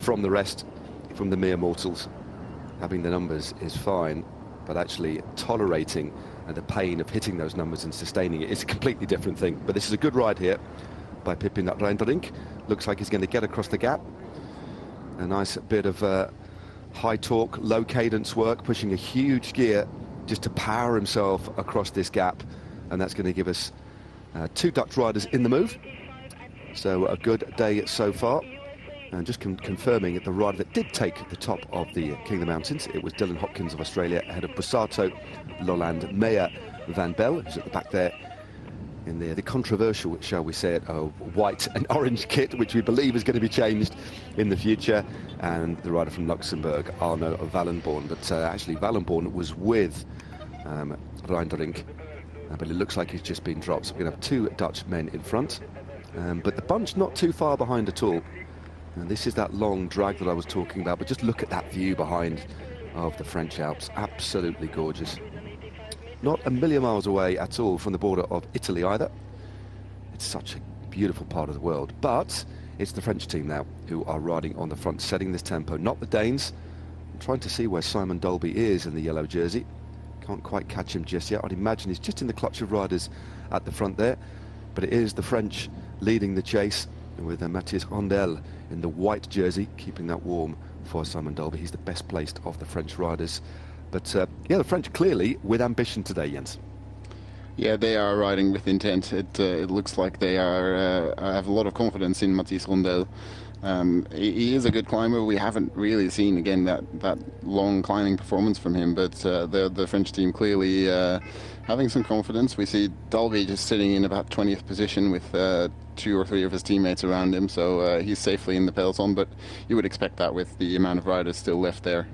from the rest, from the mere mortals. Having the numbers is fine, but actually tolerating the pain of hitting those numbers and sustaining it is a completely different thing. But this is a good ride here by Pipin Reindrink. Looks like he's going to get across the gap. A nice bit of high torque, low cadence work, pushing a huge gear just to power himself across this gap. And that's going to give us 2 Dutch riders in the move. So a good day so far. And just confirming that the rider that did take the top of the King of the Mountains, it was Dylan Hopkins of Australia ahead of Bussato, Lolland, Meyer, Van Bell, who's at the back there in the controversial, shall we say it, white and orange kit, which we believe is going to be changed in the future, and the rider from Luxembourg, Arno Wallenborn. But actually Wallenborn was with Reindrink, but it looks like he's just been dropped. So we're going to have 2 Dutch men in front, but the bunch not too far behind at all. And this is that long drag that I was talking about, but just look at that view behind of the French Alps. Absolutely gorgeous. Not a million miles away at all from the border of Italy either. It's such a beautiful part of the world. But it's the French team now who are riding on the front, setting this tempo, not the Danes. I'm trying to see where Simon Dolby is in the yellow jersey. Can't quite catch him just yet. I'd imagine he's just in the clutch of riders at the front there. But it is the French leading the chase, with Matthias Rondel in the white jersey, keeping that warm for Simon Dolby. He's the best placed of the French riders. But yeah, the French clearly with ambition today, Jens. Yeah, they are riding with intent. It looks like they are have a lot of confidence in Matthias Rondel. He is a good climber. We haven't really seen, again, that long climbing performance from him, but the French team clearly having some confidence. We see Dolby just sitting in about 20th position with 2 or 3 of his teammates around him, so he's safely in the peloton, but you would expect that with the amount of riders still left there.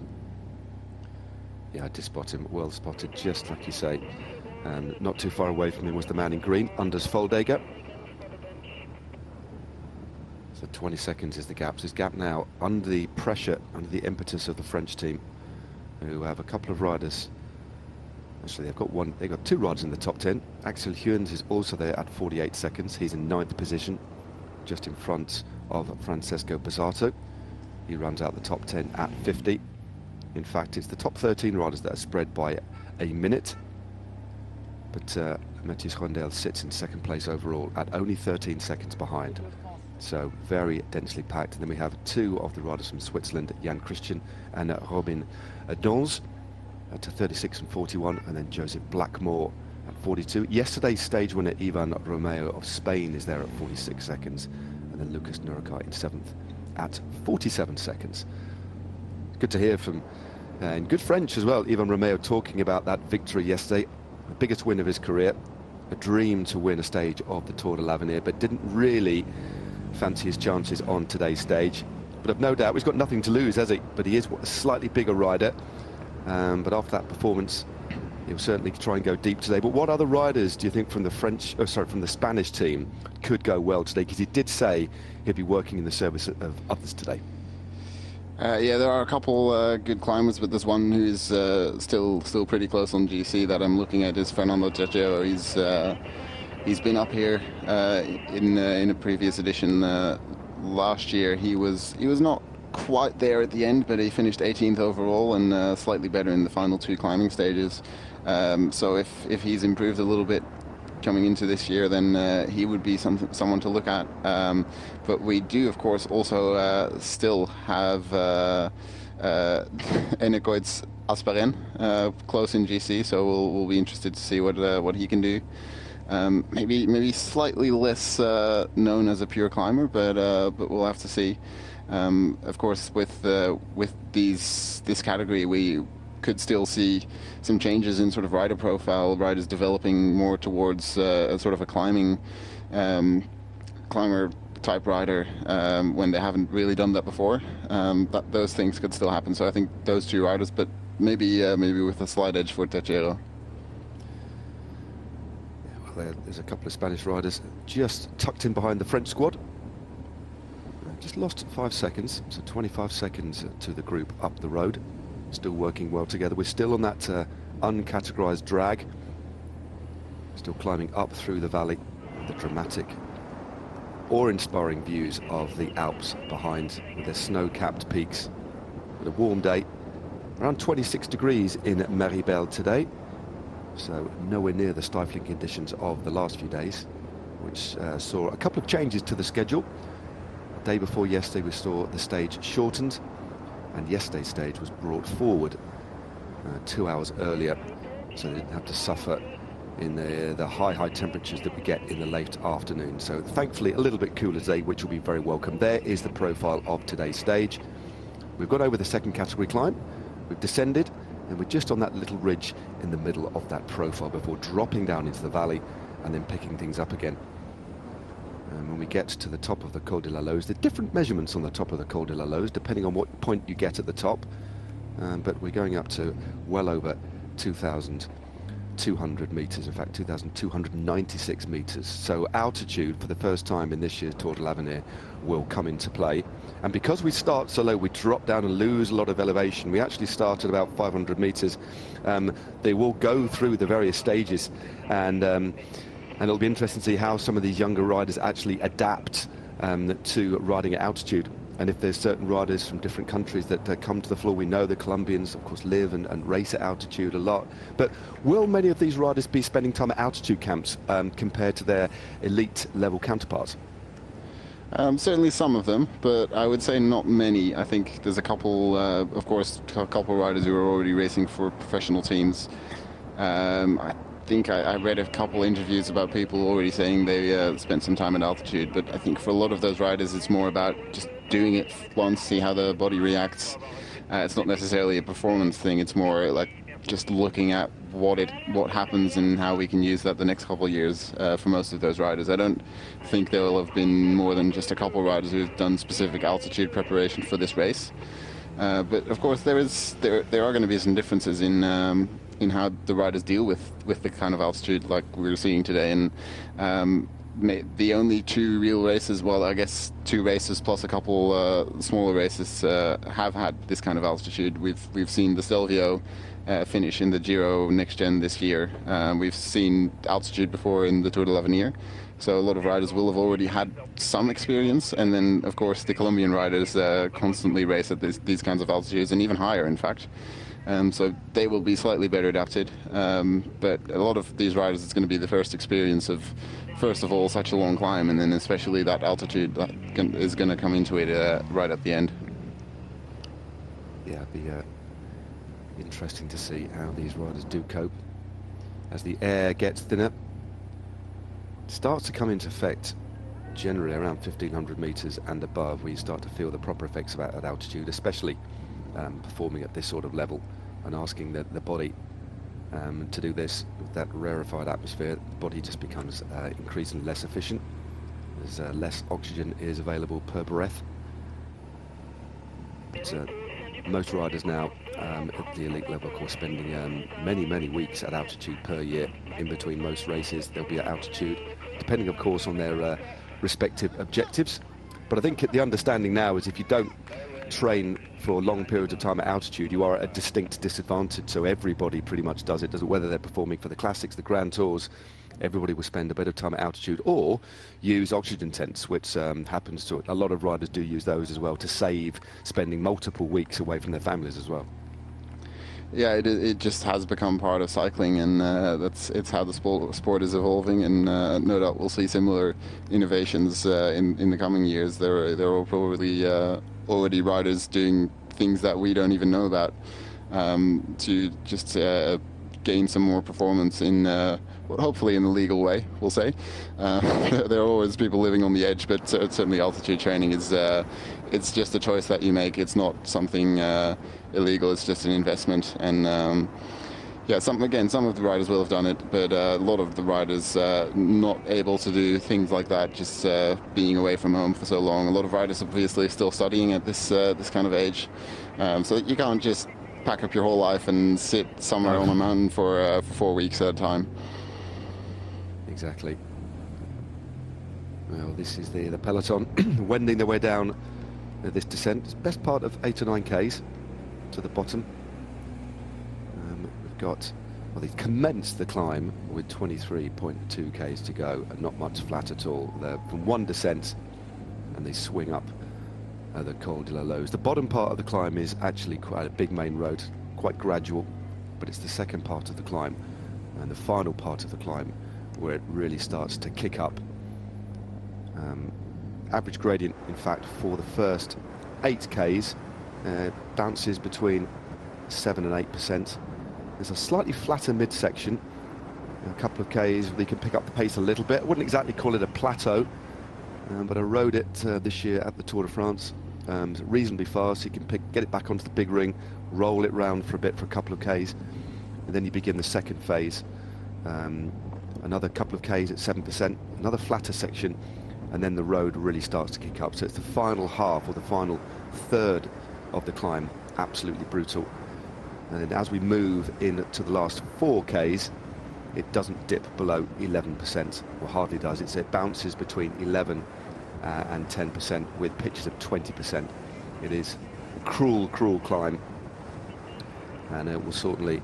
Yeah, I did spot him, well spotted, just like you say. And not too far away from him was the man in green, Anders Foldager. So 20 seconds is the gap. So this gap now under the pressure, under the impetus of the French team, who have a couple of riders. Actually, they've got 2 riders in the top 10. Axel Huens is also there at 48 seconds. He's in 9th position, just in front of Francesco Bussato. He runs out the top 10 at 50. In fact, it's the top 13 riders that are spread by a minute. But Matthias Rondel sits in 2nd place overall at only 13 seconds behind. So very densely packed. And then we have 2 of the riders from Switzerland, Jan Christian and Robin Dons at 36 and 41, and then Joseph Blackmore at 42. Yesterday's stage winner Ivan Romeo of Spain is there at 46 seconds, and then Lucas Nurkar in 7th at 47 seconds. Good to hear from, in good French as well, Ivan Romeo talking about that victory yesterday, the biggest win of his career, a dream to win a stage of the Tour de l'Avenir, but didn't really fancy his chances on today's stage. But I've no doubt he's got nothing to lose, has he? But he is a slightly bigger rider. But after that performance, he'll certainly try and go deep today. But what other riders do you think from the from the Spanish team could go well today? Because he did say he'd be working in the service of others today. Yeah, there are a couple good climbers, but there's one who's still pretty close on GC that I'm looking at is Fernando Tejero. He's been up here in a previous edition last year. He was not quite there at the end, but he finished 18th overall and slightly better in the final 2 climbing stages. So if he's improved a little bit coming into this year, then he would be someone to look at. But we do, of course, also still have Enecoitz Asparen close in GC, so we'll be interested to see what he can do. Maybe slightly less known as a pure climber, but we'll have to see. Of course, with this category, we could still see some changes in sort of rider profile, riders developing more towards a sort of a climber type rider when they haven't really done that before. Those things could still happen. So I think those 2 riders, but maybe with a slight edge for Tejero. Well, there's a couple of Spanish riders just tucked in behind the French squad. Just lost 5 seconds, so 25 seconds to the group up the road. Still working well together. We're still on that uncategorized drag. Still climbing up through the valley. The dramatic awe-inspiring views of the Alps behind, with their snow-capped peaks. But a warm day, around 26 degrees in Méribel today, so nowhere near the stifling conditions of the last few days, which saw a couple of changes to the schedule. The day before yesterday we saw the stage shortened, and yesterday's stage was brought forward 2 hours earlier, so they didn't have to suffer in the high temperatures that we get in the late afternoon. So thankfully a little bit cooler today, which will be very welcome. There is the profile of today's stage. We've got over the second category climb, we've descended, and we're just on that little ridge in the middle of that profile before dropping down into the valley and then picking things up again. And when we get to the top of the Col de la Loze, there are different measurements on the top of the Col de la Loze depending on what point you get at the top, but we're going up to well over 2,200 meters, in fact 2,296 meters. So altitude for the first time in this year's Tour de l'Avenir will come into play, and because we start so low we drop down and lose a lot of elevation. We actually start at about 500 meters. They will go through the various stages, and it'll be interesting to see how some of these younger riders actually adapt to riding at altitude. And if there's certain riders from different countries that come to the floor, we know the Colombians, of course, live and race at altitude a lot. But will many of these riders be spending time at altitude camps compared to their elite level counterparts? Certainly some of them, but I would say not many. I think there's a couple, of course, a couple of riders who are already racing for professional teams. I think I read a couple interviews about people already saying they spent some time at altitude, but I think for a lot of those riders it's more about just doing it once, see how the body reacts. It's not necessarily a performance thing, it's more like just looking at what happens and how we can use that the next couple of years for most of those riders. I don't think there will have been more than just a couple of riders who've done specific altitude preparation for this race. But of course there are going to be some differences in how the riders deal with the kind of altitude like we're seeing today. And the only two real races, well, I guess 2 races plus a couple smaller races have had this kind of altitude. We've seen the Stelvio finish in the Giro Next Gen this year. We've seen altitude before in the Tour de l'Avenir. So a lot of riders will have already had some experience, and then of course the Colombian riders constantly race at these kinds of altitudes, and even higher in fact. So they will be slightly better adapted, but a lot of these riders, it's going to be the first experience of, first of all, such a long climb, and then especially that altitude that is going to come into it right at the end. Yeah, it'll be interesting to see how these riders do cope as the air gets thinner. It starts to come into effect generally around 1,500 meters and above, where you start to feel the proper effects of at altitude, especially performing at this sort of level and asking the body to do this with that rarefied atmosphere. The body just becomes increasingly less efficient. There's less oxygen is available per breath. But, most riders now at the elite level, of course, spending many weeks at altitude per year. In between most races they'll be at altitude, depending of course on their respective objectives. But I think the understanding now is if you don't train for long periods of time at altitude, you are at a distinct disadvantage. So everybody pretty much does it, whether they're performing for the classics, the Grand Tours. Everybody will spend a bit of time at altitude or use oxygen tents, which happens to a lot of riders do use those as well to save spending multiple weeks away from their families as well. Yeah, it just has become part of cycling, and it's how the sport is evolving, and no doubt we'll see similar innovations in the coming years. There are probably already riders doing things that we don't even know about to just gain some more performance in hopefully in the legal way, we'll say. There are always people living on the edge, but certainly altitude training is it's just a choice that you make. It's not something illegal, it's just an investment. And yeah, some of the riders will have done it, but a lot of the riders not able to do things like that, just being away from home for so long. A lot of riders obviously still studying at this kind of age, so you can't just pack up your whole life and sit somewhere on a mountain for 4 weeks at a time. Exactly. Well, this is the peloton wending their way down this descent. It's best part of 8 or 9 Ks to the bottom. We've got, well, they've commenced the climb with 23.2 Ks to go and not much flat at all. From one descent and they swing up the Col de la Loze. The bottom part of the climb is actually quite a big main road, quite gradual, but it's the second part of the climb and the final part of the climb where it really starts to kick up. Average gradient, in fact, for the first 8 Ks bounces between 7 and 8%. There's a slightly flatter midsection, a couple of Ks they can pick up the pace a little bit. I wouldn't exactly call it a plateau, but I rode it this year at the Tour de France reasonably fast. You can get it back onto the big ring, roll it round for a bit for a couple of Ks, and then you begin the second phase. Another couple of Ks at 7%, another flatter section, and then the road really starts to kick up. So it's the final half, or the final third of the climb, absolutely brutal. And then as we move into the last 4 Ks, it doesn't dip below 11%, or hardly does. It bounces between 11 and 10%, with pitches of 20%. It is a cruel, cruel climb, and it will certainly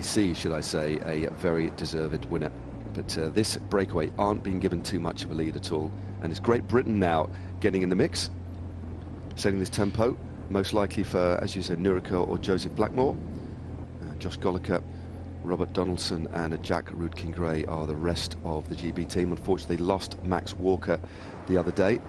see, should I say, a very deserved winner. But this breakaway aren't being given too much of a lead at all, and it's Great Britain now getting in the mix, setting this tempo, most likely for, as you said, Nurika or Joseph Blackmore. Josh Goliker, Robert Donaldson and Jack Rudkin-Gray are the rest of the GB team. Unfortunately, they lost Max Walker the other day,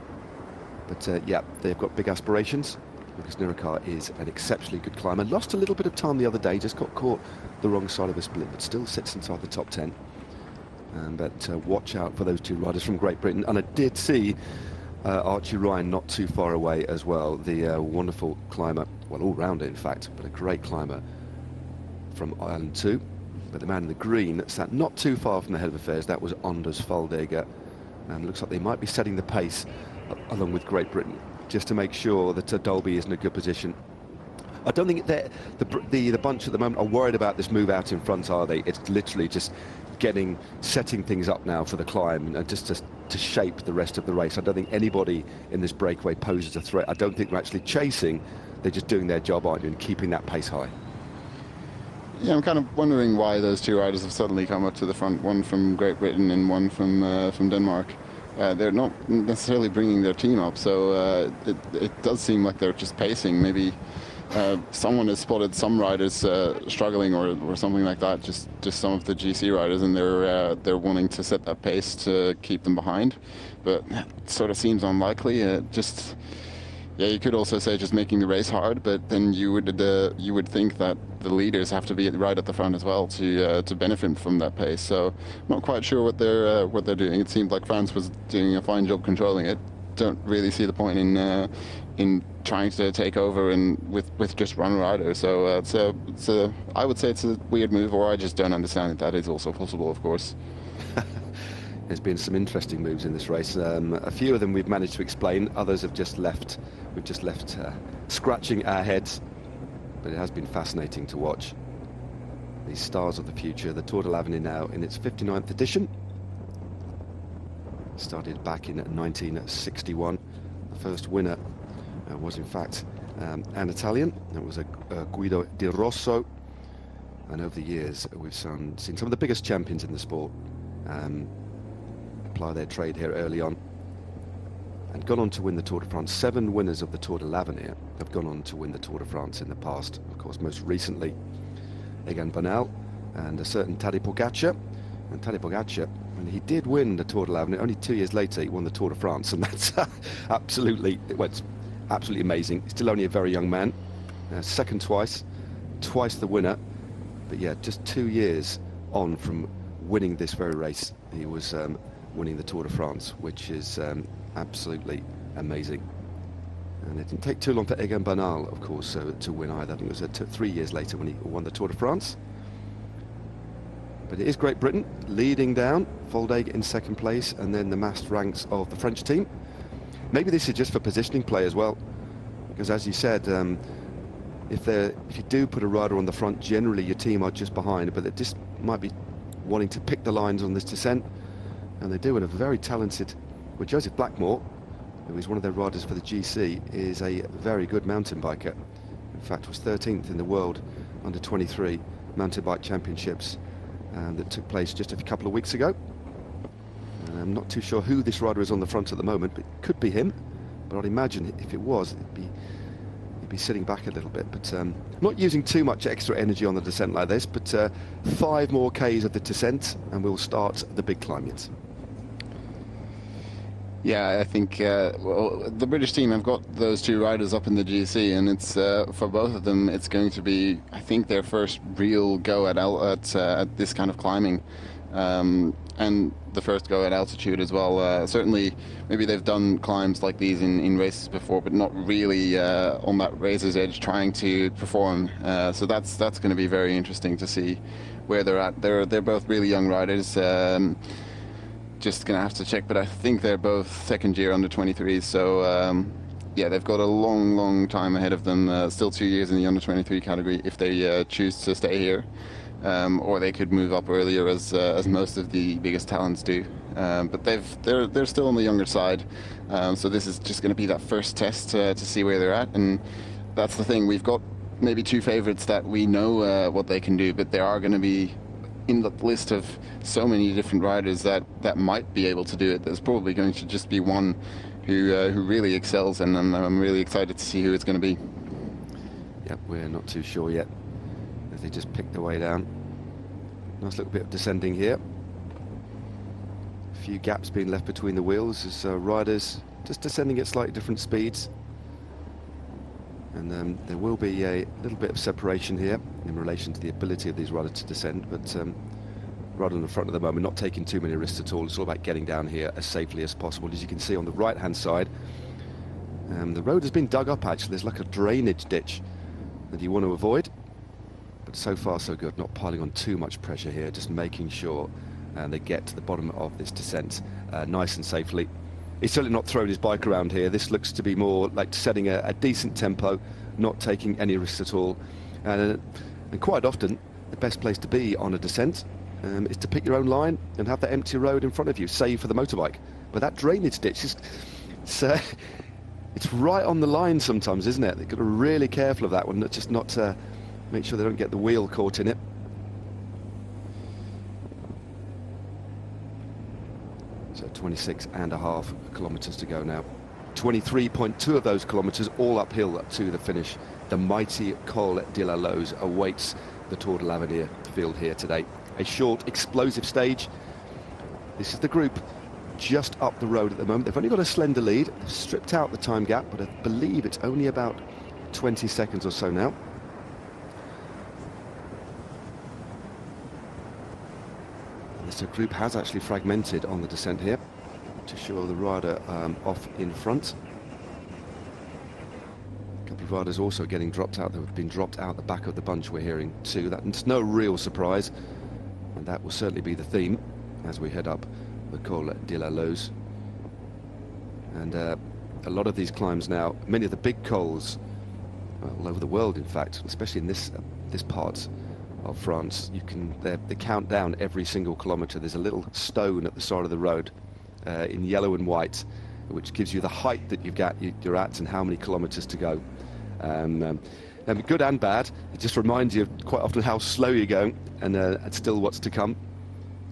but yeah, they've got big aspirations, because Nurika is an exceptionally good climber. Lost a little bit of time the other day, just got caught the wrong side of the split, but still sits inside the top 10. But watch out for those 2 riders from Great Britain. And I did see Archie Ryan not too far away as well, the wonderful climber, well, all-rounder in fact, but a great climber from Ireland too. But the man in the green sat not too far from the head of affairs. That was Anders Faldegger, and it looks like they might be setting the pace along with Great Britain, just to make sure that Dolby is in a good position. I don't think the bunch at the moment are worried about this move out in front, are they? It's literally just setting things up now for the climb, and just to shape the rest of the race. I don't think anybody in this breakaway poses a threat. I don't think they're actually chasing. They're just doing their job, aren't you, and keeping that pace high. Yeah, I'm kind of wondering why those 2 riders have suddenly come up to the front, one from Great Britain and one from Denmark. They're not necessarily bringing their team up, so it does seem like they're just pacing. Maybe someone has spotted some riders struggling or something like that, just some of the GC riders, and they're wanting to set that pace to keep them behind. But it sort of seems unlikely. Yeah, you could also say just making the race hard, but then you would think that the leaders have to be right at the front as well to benefit from that pace. So I'm not quite sure what they're doing. It seemed like France was doing a fine job controlling it. Don't really see the point in trying to take over and with just one rider. So I would say it's a weird move, or I just don't understand it. That is also possible, of course. There's been some interesting moves in this race. A few of them we've managed to explain. Others have just left. We've just left scratching our heads. But it has been fascinating to watch these stars of the future. The Tour de l'Avenir now in its 59th edition. Started back in 1961. The first winner was in fact an Italian. It was a Guido Di Rosso. And over the years we've seen some of the biggest champions in the sport apply their trade here early on, and gone on to win the Tour de France. 7 winners of the Tour de l'Avenir have gone on to win the Tour de France in the past. Of course, most recently, Egan Bernal and a certain Tadej Pogačar. And Tadej Pogačar, when he did win the Tour de l'Avenir, only 2 years later, he won the Tour de France, and that's absolutely amazing. He's still only a very young man, second twice the winner. But yeah, just 2 years on from winning this very race, he was winning the Tour de France, which is absolutely amazing. And it didn't take too long for Egan Bernal, of course, to win either. I think it was 3 years later when he won the Tour de France. But it is Great Britain leading down, Faldegger in second place, and then the massed ranks of the French team. Maybe this is just for positioning play as well, because as you said, if you do put a rider on the front, generally your team are just behind, but they just might be wanting to pick the lines on this descent, and they do. And a very talented, well, Joseph Blackmore, who is one of their riders for the GC, is a very good mountain biker. In fact, was 13th in the world under 23 mountain bike championships that took place just a couple of weeks ago. I'm not too sure who this rider is on the front at the moment, but it could be him. But I'd imagine if it was, he'd be sitting back a little bit. But not using too much extra energy on the descent like this, but 5 more Ks of the descent, and we'll start the big climb yet. Yeah, I think well, the British team have got those 2 riders up in the GC, and it's for both of them, it's going to be, I think, their first real go at this kind of climbing, and the first go at altitude as well. Certainly, maybe they've done climbs like these in races before, but not really on that razor's edge trying to perform. So that's going to be very interesting to see where they're at. They're both really young riders. Just gonna have to check, but I think they're both second year under 23s, so yeah, they've got a long time ahead of them. Still 2 years in the under 23 category if they choose to stay here, or they could move up earlier as most of the biggest talents do, but they're still on the younger side, so this is just going to be that first test to see where they're at. And that's the thing, we've got maybe 2 favorites that we know what they can do, but they are going to be in the list of so many different riders that might be able to do it. There's probably going to just be one who really excels, and I'm really excited to see who it's going to be. Yep, we're not too sure yet, as they just pick their way down. Nice little bit of descending here. A few gaps being left between the wheels as riders just descending at slightly different speeds. And there will be a little bit of separation here in relation to the ability of these riders to descend, but right on the front at the moment, not taking too many risks at all. It's all about getting down here as safely as possible. As you can see on the right-hand side, the road has been dug up actually. There's like a drainage ditch that you want to avoid, but so far so good. Not piling on too much pressure here, just making sure they get to the bottom of this descent nice and safely. He's certainly not throwing his bike around here. This looks to be more like setting a decent tempo, not taking any risks at all. And quite often, the best place to be on a descent is to pick your own line and have that empty road in front of you, save for the motorbike. But that drainage ditch it's right on the line sometimes, isn't it? They've got to be really careful of that one, just not make sure they don't get the wheel caught in it. So 26.5 kilometres to go now. 23.2 of those kilometres all uphill to the finish. The mighty Col de la Loze awaits the Tour de l'Avenir field here today. A short, explosive stage. This is the group just up the road at the moment. They've only got a slender lead. They've stripped out the time gap, but I believe it's only about 20 seconds or so now. This group has actually fragmented on the descent here to show the rider off in front. A couple of riders also getting dropped out. They've been dropped out the back of the bunch, we're hearing too. That's no real surprise, and that will certainly be the theme as we head up the Col de la Loze. And a lot of these climbs now, many of the big cols all over the world, in fact, especially in this part of France, they count down every single kilometre. There's a little stone at the side of the road in yellow and white, which gives you the height that you're at and how many kilometres to go. Good and bad. It just reminds you quite often how slow you're going and still what's to come.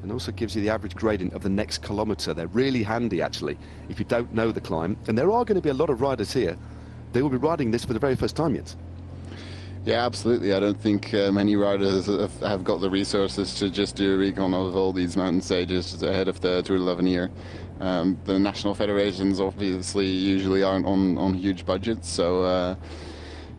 And also gives you the average gradient of the next kilometre. They're really handy, actually, if you don't know the climb. And there are going to be a lot of riders here. They will be riding this for the very first time yet. Yeah, absolutely. I don't think many riders have got the resources to just do a recon of all these mountain stages ahead of the Tour de l'Avenir. The national federations obviously usually aren't on huge budgets, so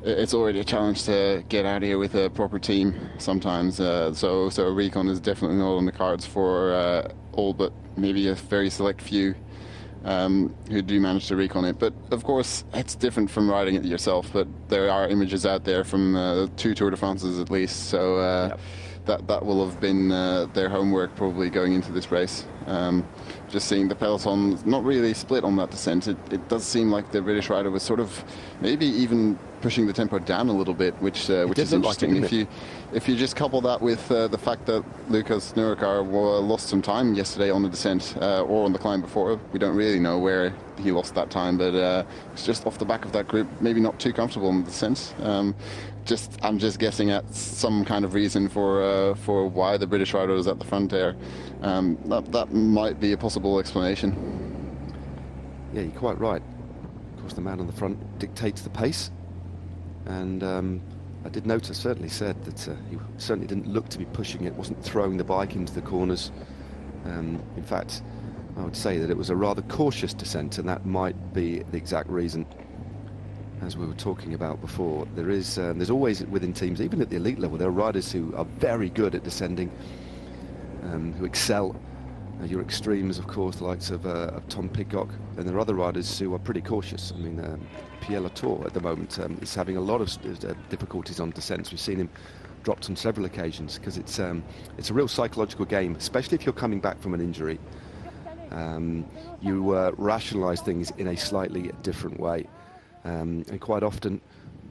it's already a challenge to get out here with a proper team sometimes. So a recon is definitely not on the cards for all but maybe a very select few who do manage to recon it. But of course, it's different from riding it yourself. But there are images out there from 2 Tour de France's at least, so that will have been their homework probably going into this race. Just seeing the peloton not really split on that descent, it does seem like the British rider was sort of maybe even pushing the tempo down a little bit, which is interesting. If you just couple that with the fact that Lucas Nurkar lost some time yesterday on the descent or on the climb before, we don't really know where he lost that time, but it's just off the back of that group, maybe not too comfortable in the descent. I'm just guessing at some kind of reason for why the British rider was at the front there. That might be a possibility reasonable explanation. Yeah, you're quite right. Of course, the man on the front dictates the pace, and I did notice, certainly said that he certainly didn't look to be pushing it, wasn't throwing the bike into the corners. In fact, I would say that it was a rather cautious descent, and that might be the exact reason. As we were talking about before, there's always within teams, even at the elite level, there are riders who are very good at descending, who excel. Your extremes, of course, the likes of Tom Pidcock, and there are other riders who are pretty cautious. I mean, Pierre Latour at the moment is having a lot of difficulties on descents. We've seen him dropped on several occasions because it's a real psychological game, especially if you're coming back from an injury. You rationalise things in a slightly different way. And quite often,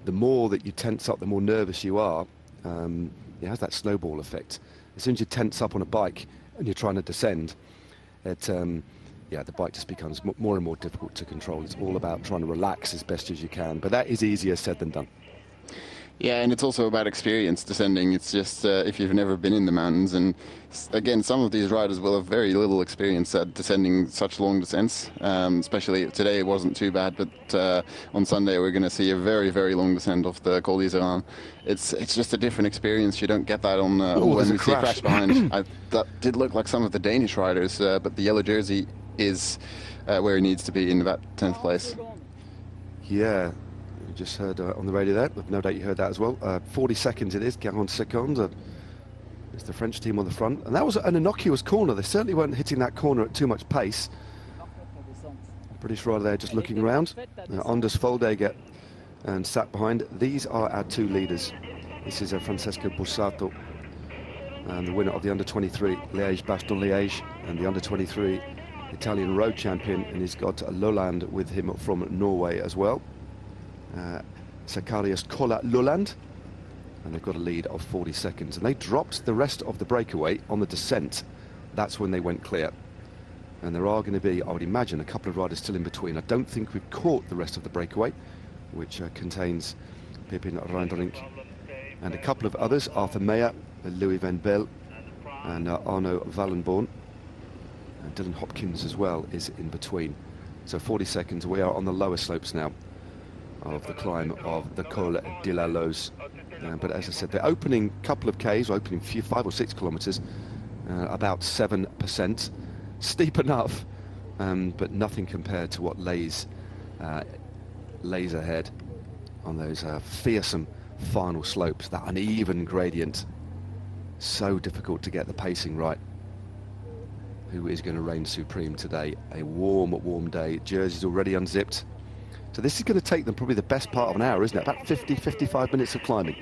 the more that you tense up, the more nervous you are. It has that snowball effect. As soon as you tense up on a bike and you're trying to descend, the bike just becomes more and more difficult to control. It's all about trying to relax as best as you can. But that is easier said than done. Yeah, and it's also about experience descending. It's just if you've never been in the mountains, and again, some of these riders will have very little experience at descending such long descents. Especially today, it wasn't too bad, but on Sunday we're going to see a very, very long descent of the Col d'Iseran. It's just a different experience. You don't get that on when we see a crash behind. That did look like some of the Danish riders, but the yellow jersey is where he needs to be, in about 10th place. Yeah. Just heard on the radio there, no doubt you heard that as well. 40 seconds it is, 40 seconds. It's the French team on the front. And that was an innocuous corner. They certainly weren't hitting that corner at too much pace. British rider there just looking around. Anders Foldager and sat behind. These are our two leaders. This is Francesco Borsato, and the winner of the under-23 Liège-Bastogne-Liège, and the under-23 Italian road champion, and he's got Lolland with him from Norway as well. Zacharias Kolla-Lolland, and they've got a lead of 40 seconds, and they dropped the rest of the breakaway on the descent. That's when they went clear, and there are going to be, I would imagine, a couple of riders still in between. I don't think we've caught the rest of the breakaway, which contains Pepin Reindrink and a couple of others, Arthur Meyer, Louis Van Bell, and Arno Wallenborn, and Dylan Hopkins as well is in between. So 40 seconds, we are on the lower slopes now of the climb of the Col de la Loze. But as I said, the opening couple of Ks, opening 5 or 6 kilometres, about 7%. Steep enough, but nothing compared to what lays ahead on those fearsome final slopes, that uneven gradient. So difficult to get the pacing right. Who is going to reign supreme today? A warm day. Jersey's already unzipped. So this is going to take them probably the best part of an hour, isn't it? About 55 minutes of climbing.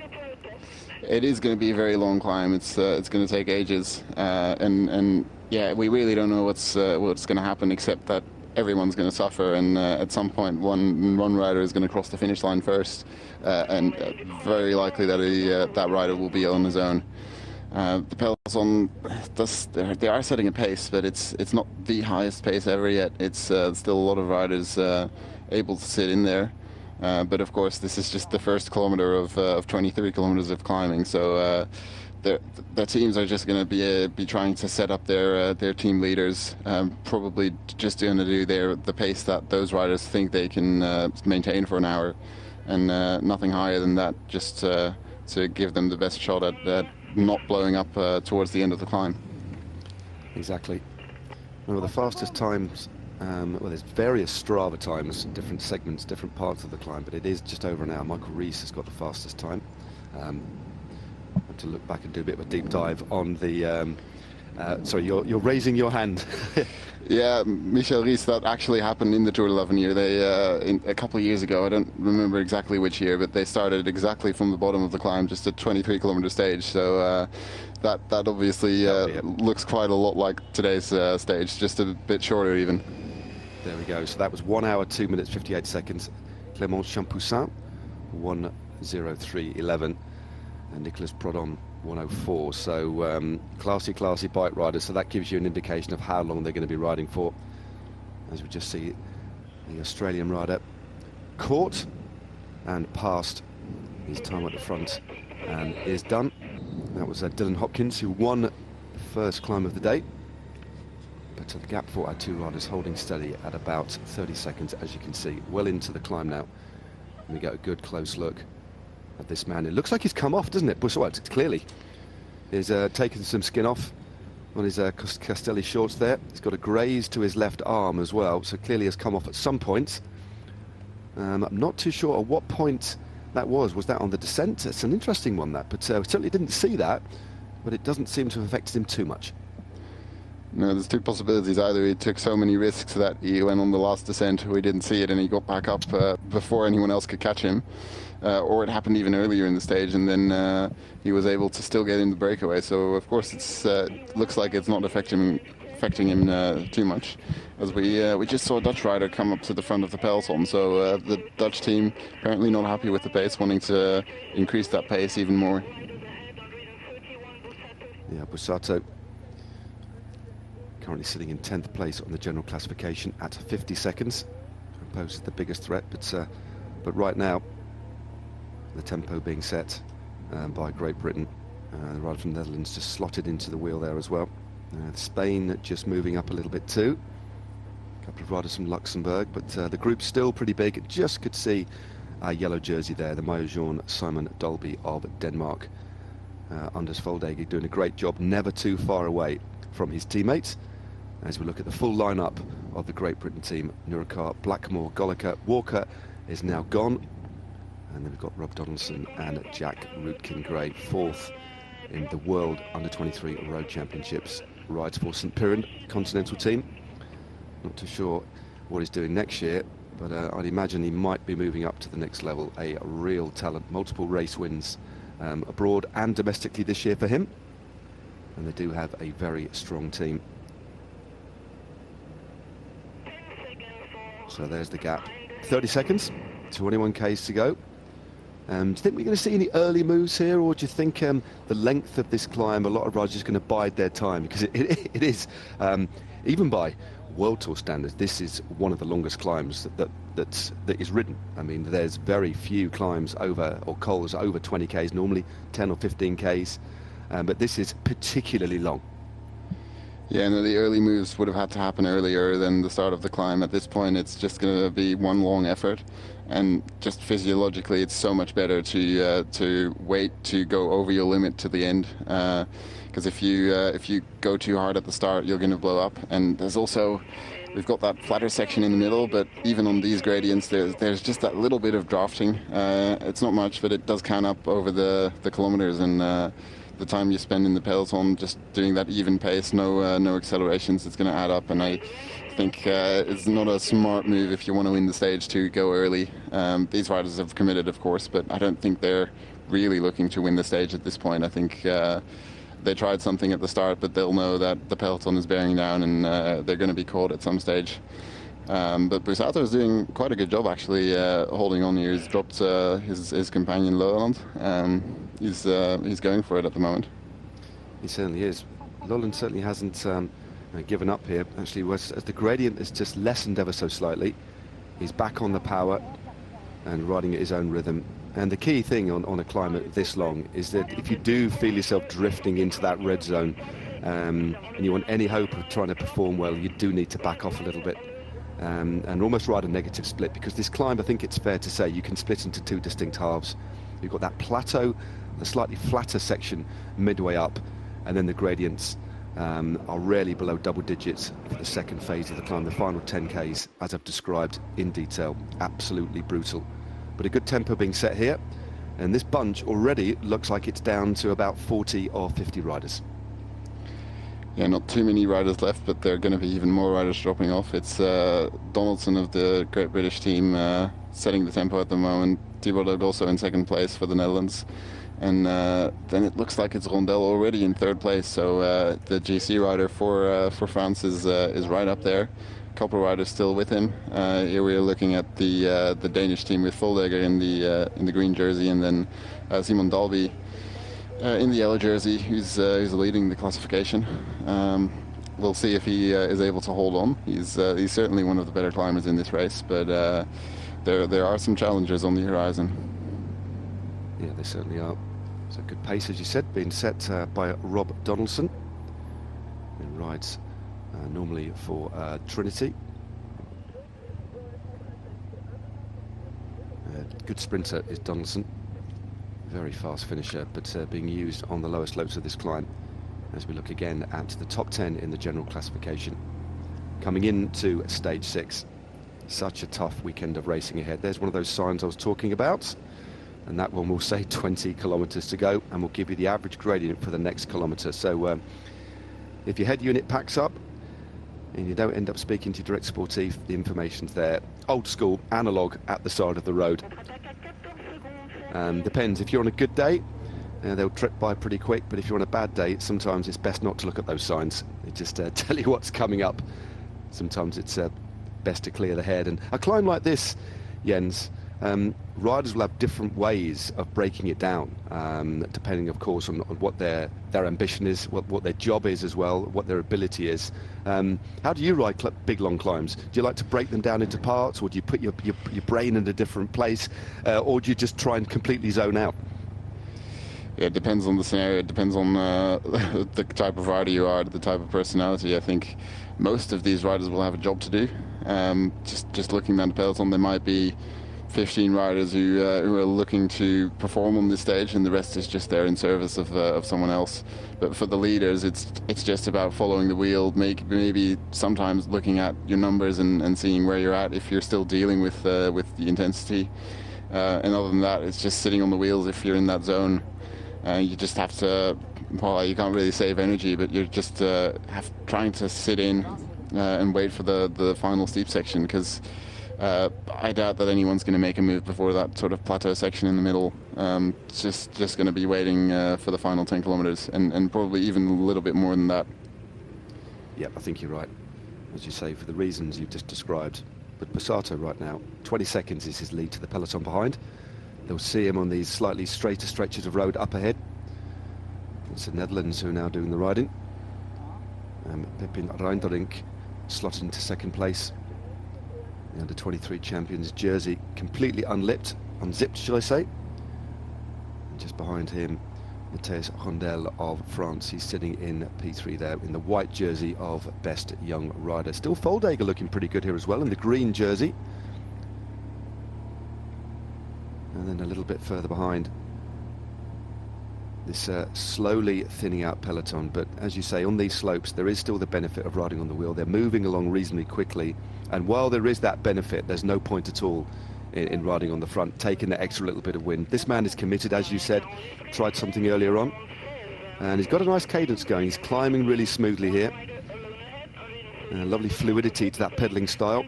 It is going to be a very long climb. It's going to take ages, and yeah, we really don't know what's going to happen, except that everyone's going to suffer, and at some point one rider is going to cross the finish line first, and very likely that that rider will be on his own. The peloton, they are setting a pace, but it's not the highest pace ever yet. It's still a lot of riders able to sit in there, but of course this is just the first kilometer of 23 kilometers of climbing, so the teams are just going to be trying to set up their team leaders, probably just going to do the pace that those riders think they can maintain for an hour, and nothing higher than that, just to give them the best shot at not blowing up towards the end of the climb. Exactly. Well, the fastest times, well, there's various Strava times, different segments, different parts of the climb, but it is just over an hour. Michael Rees has got the fastest time. I have to look back and do a bit of a deep dive on the... sorry, you're raising your hand. Yeah, Michel Rees, that actually happened in the Tour de l'Avenir. They, a couple of years ago, I don't remember exactly which year, but they started exactly from the bottom of the climb, just a 23-kilometer stage. So that obviously looks quite a lot like today's stage, just a bit shorter even. There we go. So that was 1 hour, 2 minutes, 58 seconds. Clément Champoussin, 1:03:11, and Nicolas Prodhomme, 1:04. So classy bike riders. So that gives you an indication of how long they're going to be riding for. As we just see, the Australian rider caught and passed. His time at the front and is done. That was Dylan Hopkins, who won the first climb of the day. But the gap for our two riders holding steady at about 30 seconds, as you can see, well into the climb now. And we get a good close look at this man. It looks like he's come off, doesn't it? Bussard, clearly. He's taken some skin off on his Castelli shorts there. He's got a graze to his left arm as well, so clearly has come off at some point. I'm not too sure at what point that was. Was that on the descent? It's an interesting one, that, but we certainly didn't see that, but it doesn't seem to have affected him too much. No, there's two possibilities. Either he took so many risks that he went on the last descent, we didn't see it, and he got back up before anyone else could catch him, or it happened even earlier in the stage, and then he was able to still get in the breakaway. So of course it's looks like it's not affecting him too much, as we just saw a Dutch rider come up to the front of the peloton. So the Dutch team apparently not happy with the pace, wanting to increase that pace even more. Yeah, Bussato currently sitting in 10th place on the general classification at 50 seconds. Poses the biggest threat, but right now the tempo being set by Great Britain. The rider from the Netherlands just slotted into the wheel there as well. Spain just moving up a little bit too. A couple of riders from Luxembourg, but the group's still pretty big. Just could see our yellow jersey there, the maillot jaune, Simon Dolby of Denmark. Anders Foldage doing a great job, never too far away from his teammates. As we look at the full lineup of the Great Britain team, Nurikar, Blackmore, Goliker, Walker is now gone. And then we've got Rob Donaldson and Jack Rootkin-Gray, fourth in the World Under-23 Road Championships. Rides for St Piran Continental team. Not too sure what he's doing next year, but I'd imagine he might be moving up to the next level. A real talent, multiple race wins abroad and domestically this year for him. And they do have a very strong team. So there's the gap. 30 seconds, 21 Ks to go. Do you think we're going to see any early moves here, or do you think the length of this climb, a lot of riders are going to bide their time? Because it is, even by World Tour standards, this is one of the longest climbs that is ridden. I mean, there's very few climbs over, or cols over 20 Ks, normally 10 or 15 Ks, but this is particularly long. Yeah, no, the early moves would have had to happen earlier than the start of the climb. At this point, it's just going to be one long effort, and just physiologically, it's so much better to wait to go over your limit to the end. Because if you go too hard at the start, you're going to blow up. And there's also, we've got that flatter section in the middle, but even on these gradients, there's just that little bit of drafting. It's not much, but it does count up over the kilometers, and the time you spend in the peloton just doing that even pace, no accelerations, it's going to add up. And I think it's not a smart move if you want to win the stage to go early. These riders have committed, of course, but I don't think they're really looking to win the stage at this point. I think they tried something at the start, but they'll know that the peloton is bearing down, and they're going to be caught at some stage. But Bussato is doing quite a good job, actually, holding on here. He's dropped his companion Lowland. He's going for it at the moment. He certainly is. Lowland certainly hasn't given up here. Actually, as the gradient has just lessened ever so slightly, he's back on the power and riding at his own rhythm. And the key thing on a climb this long is that if you do feel yourself drifting into that red zone, and you want any hope of trying to perform well, you do need to back off a little bit. And almost ride a negative split, because this climb, I think it's fair to say, you can split into two distinct halves. You've got that plateau, the slightly flatter section midway up, and then the gradients are rarely below double digits for the second phase of the climb. The final 10 Ks, as I've described in detail, absolutely brutal. But a good tempo being set here, and this bunch already looks like it's down to about 40 or 50 riders. Yeah, not too many riders left, but there are going to be even more riders dropping off. It's Donaldson of the Great British team setting the tempo at the moment. Thibaut also in second place for the Netherlands. And then it looks like it's Rondel already in third place. So the GC rider for France is right up there. A couple of riders still with him. Here we are looking at the Danish team with Foldegger in the green jersey, and then Simon Dalby in the yellow jersey, who's leading the classification. We'll see if he is able to hold on. He's certainly one of the better climbers in this race, but there are some challengers on the horizon. Yeah, they certainly are. So good pace, as you said, being set by Rob Donaldson, who rides normally for Trinity. Good sprinter is Donaldson. Very fast finisher, but being used on the lower slopes of this climb as we look again at the top 10 in the general classification. Coming into stage 6. Such a tough weekend of racing ahead. There's one of those signs I was talking about, and that one will say 20 kilometers to go, and will give you the average gradient for the next kilometer. So if your head unit packs up and you don't end up speaking to Direct Sportif, the information's there. Old school, analog at the side of the road. Depends. If you're on a good day, they'll trip by pretty quick, but if you're on a bad day, sometimes it's best not to look at those signs. They just tell you what's coming up. Sometimes it's best to clear the head. And a climb like this, Jens, riders will have different ways of breaking it down, depending, of course, on what their ambition is, what their job is as well, what their ability is. How do you ride big, long climbs? Do you like to break them down into parts, or do you put your brain in a different place, or do you just try and completely zone out? Yeah, it depends on the scenario. It depends on the type of rider you are, the type of personality. I think most of these riders will have a job to do. Just looking down the peloton, there might be 15 riders who are looking to perform on this stage, and the rest is just there in service of someone else. But for the leaders, it's just about following the wheel, maybe sometimes looking at your numbers and seeing where you're at if you're still dealing with the intensity. And other than that, it's just sitting on the wheels if you're in that zone. You just have to, well, you can't really save energy, but you're just trying to sit in and wait for the final steep section, because I doubt that anyone's going to make a move before that sort of plateau section in the middle. It's just going to be waiting for the final 10 kilometers, and probably even a little bit more than that. Yep, I think you're right, as you say, for the reasons you've just described. But Bussato right now, 20 seconds is his lead to the peloton behind. They'll see him on these slightly straighter stretches of road up ahead. It's the Netherlands who are now doing the riding. Pepijn Reinderink slotted into second place. The under-23 champions jersey completely unzipped, shall I say. And just behind him, Matthias Rondel of France. He's sitting in P3 there in the white jersey of best young rider. Still Foldager looking pretty good here as well in the green jersey. And then a little bit further behind, this slowly thinning out peloton. But as you say, on these slopes, there is still the benefit of riding on the wheel. They're moving along reasonably quickly. And while there is that benefit, there's no point at all in riding on the front, taking that extra little bit of wind. This man is committed, as you said, tried something earlier on. And he's got a nice cadence going. He's climbing really smoothly here. And a lovely fluidity to that pedaling style,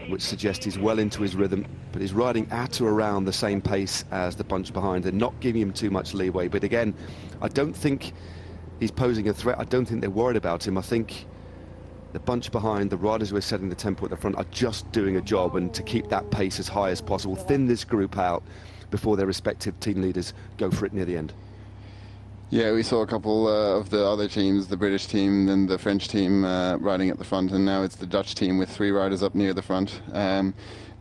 which suggests he's well into his rhythm, but he's riding at or around the same pace as the bunch behind. They're not giving him too much leeway, but again, I don't think he's posing a threat. I don't think they're worried about him. I think the bunch behind, the riders who are setting the tempo at the front, are just doing a job, and to keep that pace as high as possible, thin this group out before their respective team leaders go for it near the end. Yeah, we saw a couple of the other teams, the British team and the French team riding at the front, and now it's the Dutch team with 3 riders up near the front.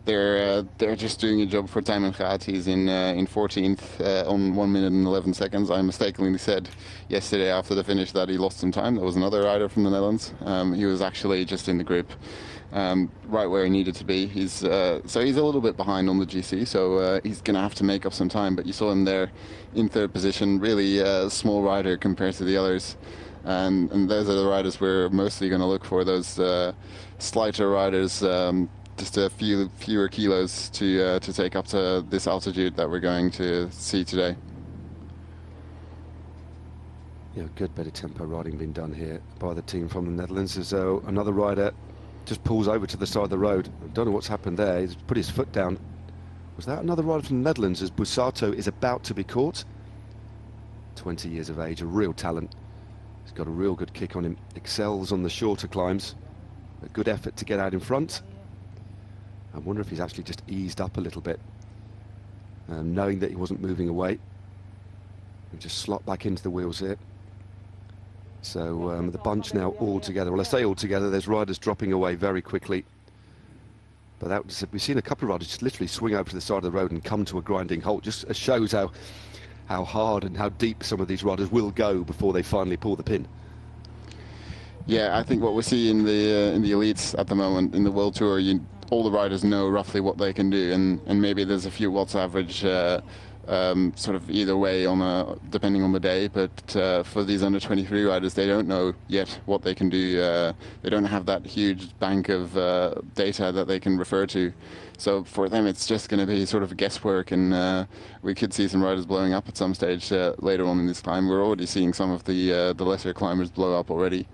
They're just doing a job for Tijmen Gaat. He's in 14th on 1 minute and 11 seconds. I mistakenly said yesterday after the finish that he lost some time. There was another rider from the Netherlands. He was actually just in the group, right where he needed to be. So he's a little bit behind on the GC, so he's going to have to make up some time. But you saw him there in 3rd position, really small rider compared to the others. And those are the riders we're mostly going to look for, those slighter riders, just a fewer kilos to take up to this altitude that we're going to see today. Yeah, good bit of tempo riding being done here by the team from the Netherlands, as though another rider just pulls over to the side of the road. I don't know what's happened there. He's put his foot down. Was that another rider from the Netherlands, as Bussato is about to be caught? 20 years of age, a real talent. He's got a real good kick on him. Excels on the shorter climbs. A good effort to get out in front. I wonder if he's actually just eased up a little bit, knowing that he wasn't moving away. And just slot back into the wheels here. So the bunch now all together. Well, I say all together, there's riders dropping away very quickly. But that was, we've seen a couple of riders just literally swing over to the side of the road and come to a grinding halt. Just shows how hard and how deep some of these riders will go before they finally pull the pin. Yeah, I think what we see in the elites at the moment in the World Tour, all the riders know roughly what they can do, and maybe there's a few watts average sort of either way depending on the day. But for these under 23 riders, they don't know yet what they can do. They don't have that huge bank of data that they can refer to. So for them, it's just going to be sort of guesswork, and we could see some riders blowing up at some stage later on in this climb. We're already seeing some of the lesser climbers blow up already.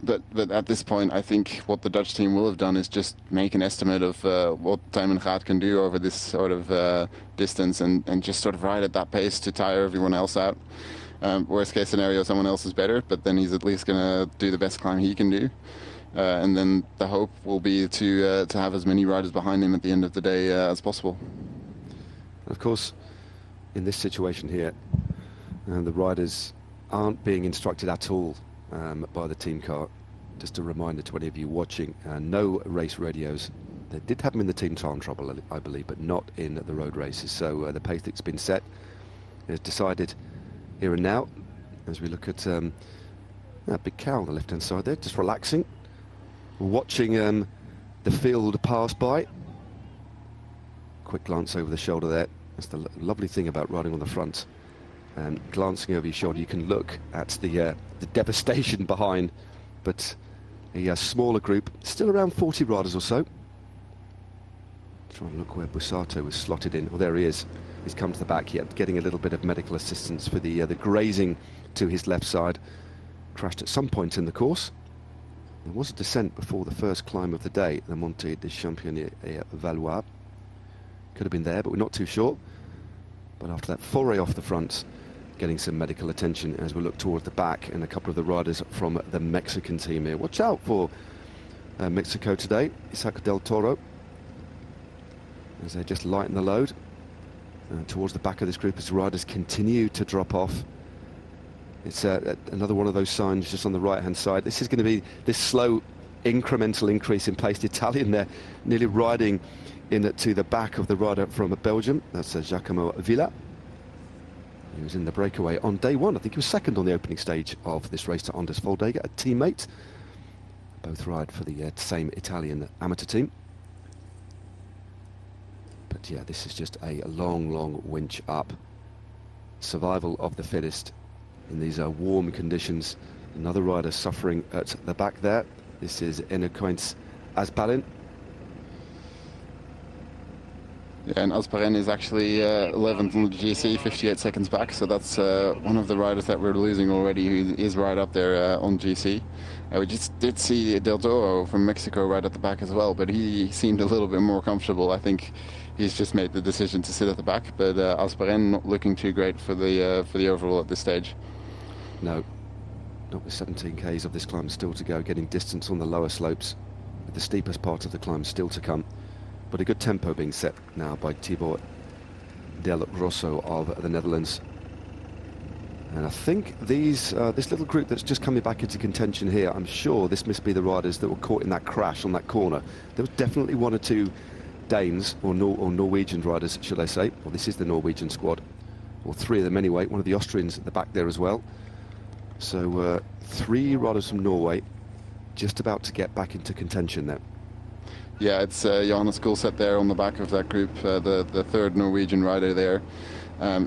But at this point, I think what the Dutch team will have done is just make an estimate of what Tijmen Gaat can do over this sort of distance, and just sort of ride at that pace to tire everyone else out. Worst case scenario, someone else is better, but then he's at least going to do the best climb he can do. And then the hope will be to have as many riders behind him at the end of the day as possible. Of course, in this situation here, the riders aren't being instructed at all by the team car. Just a reminder to any of you watching, no race radios. They did have them in the team time trouble, I believe, but not in the road races. So the pace that's been set is decided here and now. As we look at that big cow on the left-hand side there, just relaxing, watching the field pass by. Quick glance over the shoulder there. That's the lovely thing about riding on the front. And glancing over your shoulder, you can look at the devastation behind, but a smaller group, still around 40 riders or so. Try and look where Bussato was slotted in. Well, there he is. He's come to the back here, getting a little bit of medical assistance for the grazing to his left side. Crashed at some point in the course. There was a descent before the first climb of the day, the Montée des Championnats et Valois. Could have been there, but we're not too sure. But after that foray off the front, getting some medical attention as we look toward the back, and a couple of the riders from the Mexican team here. Watch out for Mexico today. Isaac del Toro, as they just lighten the load. Towards the back of this group as riders continue to drop off. It's another one of those signs just on the right-hand side. This is going to be this slow incremental increase in pace. The Italian there nearly riding in to the back of the rider from Belgium. That's Giacomo Villa. He was in the breakaway on day one. I think he was second on the opening stage of this race to Anders Foldega, a teammate. Both ride for the same Italian amateur team. But yeah, this is just a long winch up. Survival of the fittest in these warm conditions. Another rider suffering at the back there. This is Enokoints Asparen. Yeah, and Asparen is actually 11th on the GC, 58 seconds back, so that's one of the riders that we're losing already, who is right up there on GC. We just did see Del Toro from Mexico right at the back as well, but he seemed a little bit more comfortable. I think he's just made the decision to sit at the back, but Asparen not looking too great for the overall at this stage. No, not with 17 Ks of this climb still to go, getting distance on the lower slopes, with the steepest part of the climb still to come. But a good tempo being set now by Thibaut Del Rosso of the Netherlands. And I think this little group that's just coming back into contention here, I'm sure this must be the riders that were caught in that crash on that corner. There was definitely one or two Danes, or Norwegian riders, should I say. Well, this is the Norwegian squad, or three of them anyway. One of the Austrians at the back there as well. So 3 riders from Norway just about to get back into contention there. Yeah, it's Johannes Gulset there on the back of that group, the third Norwegian rider there.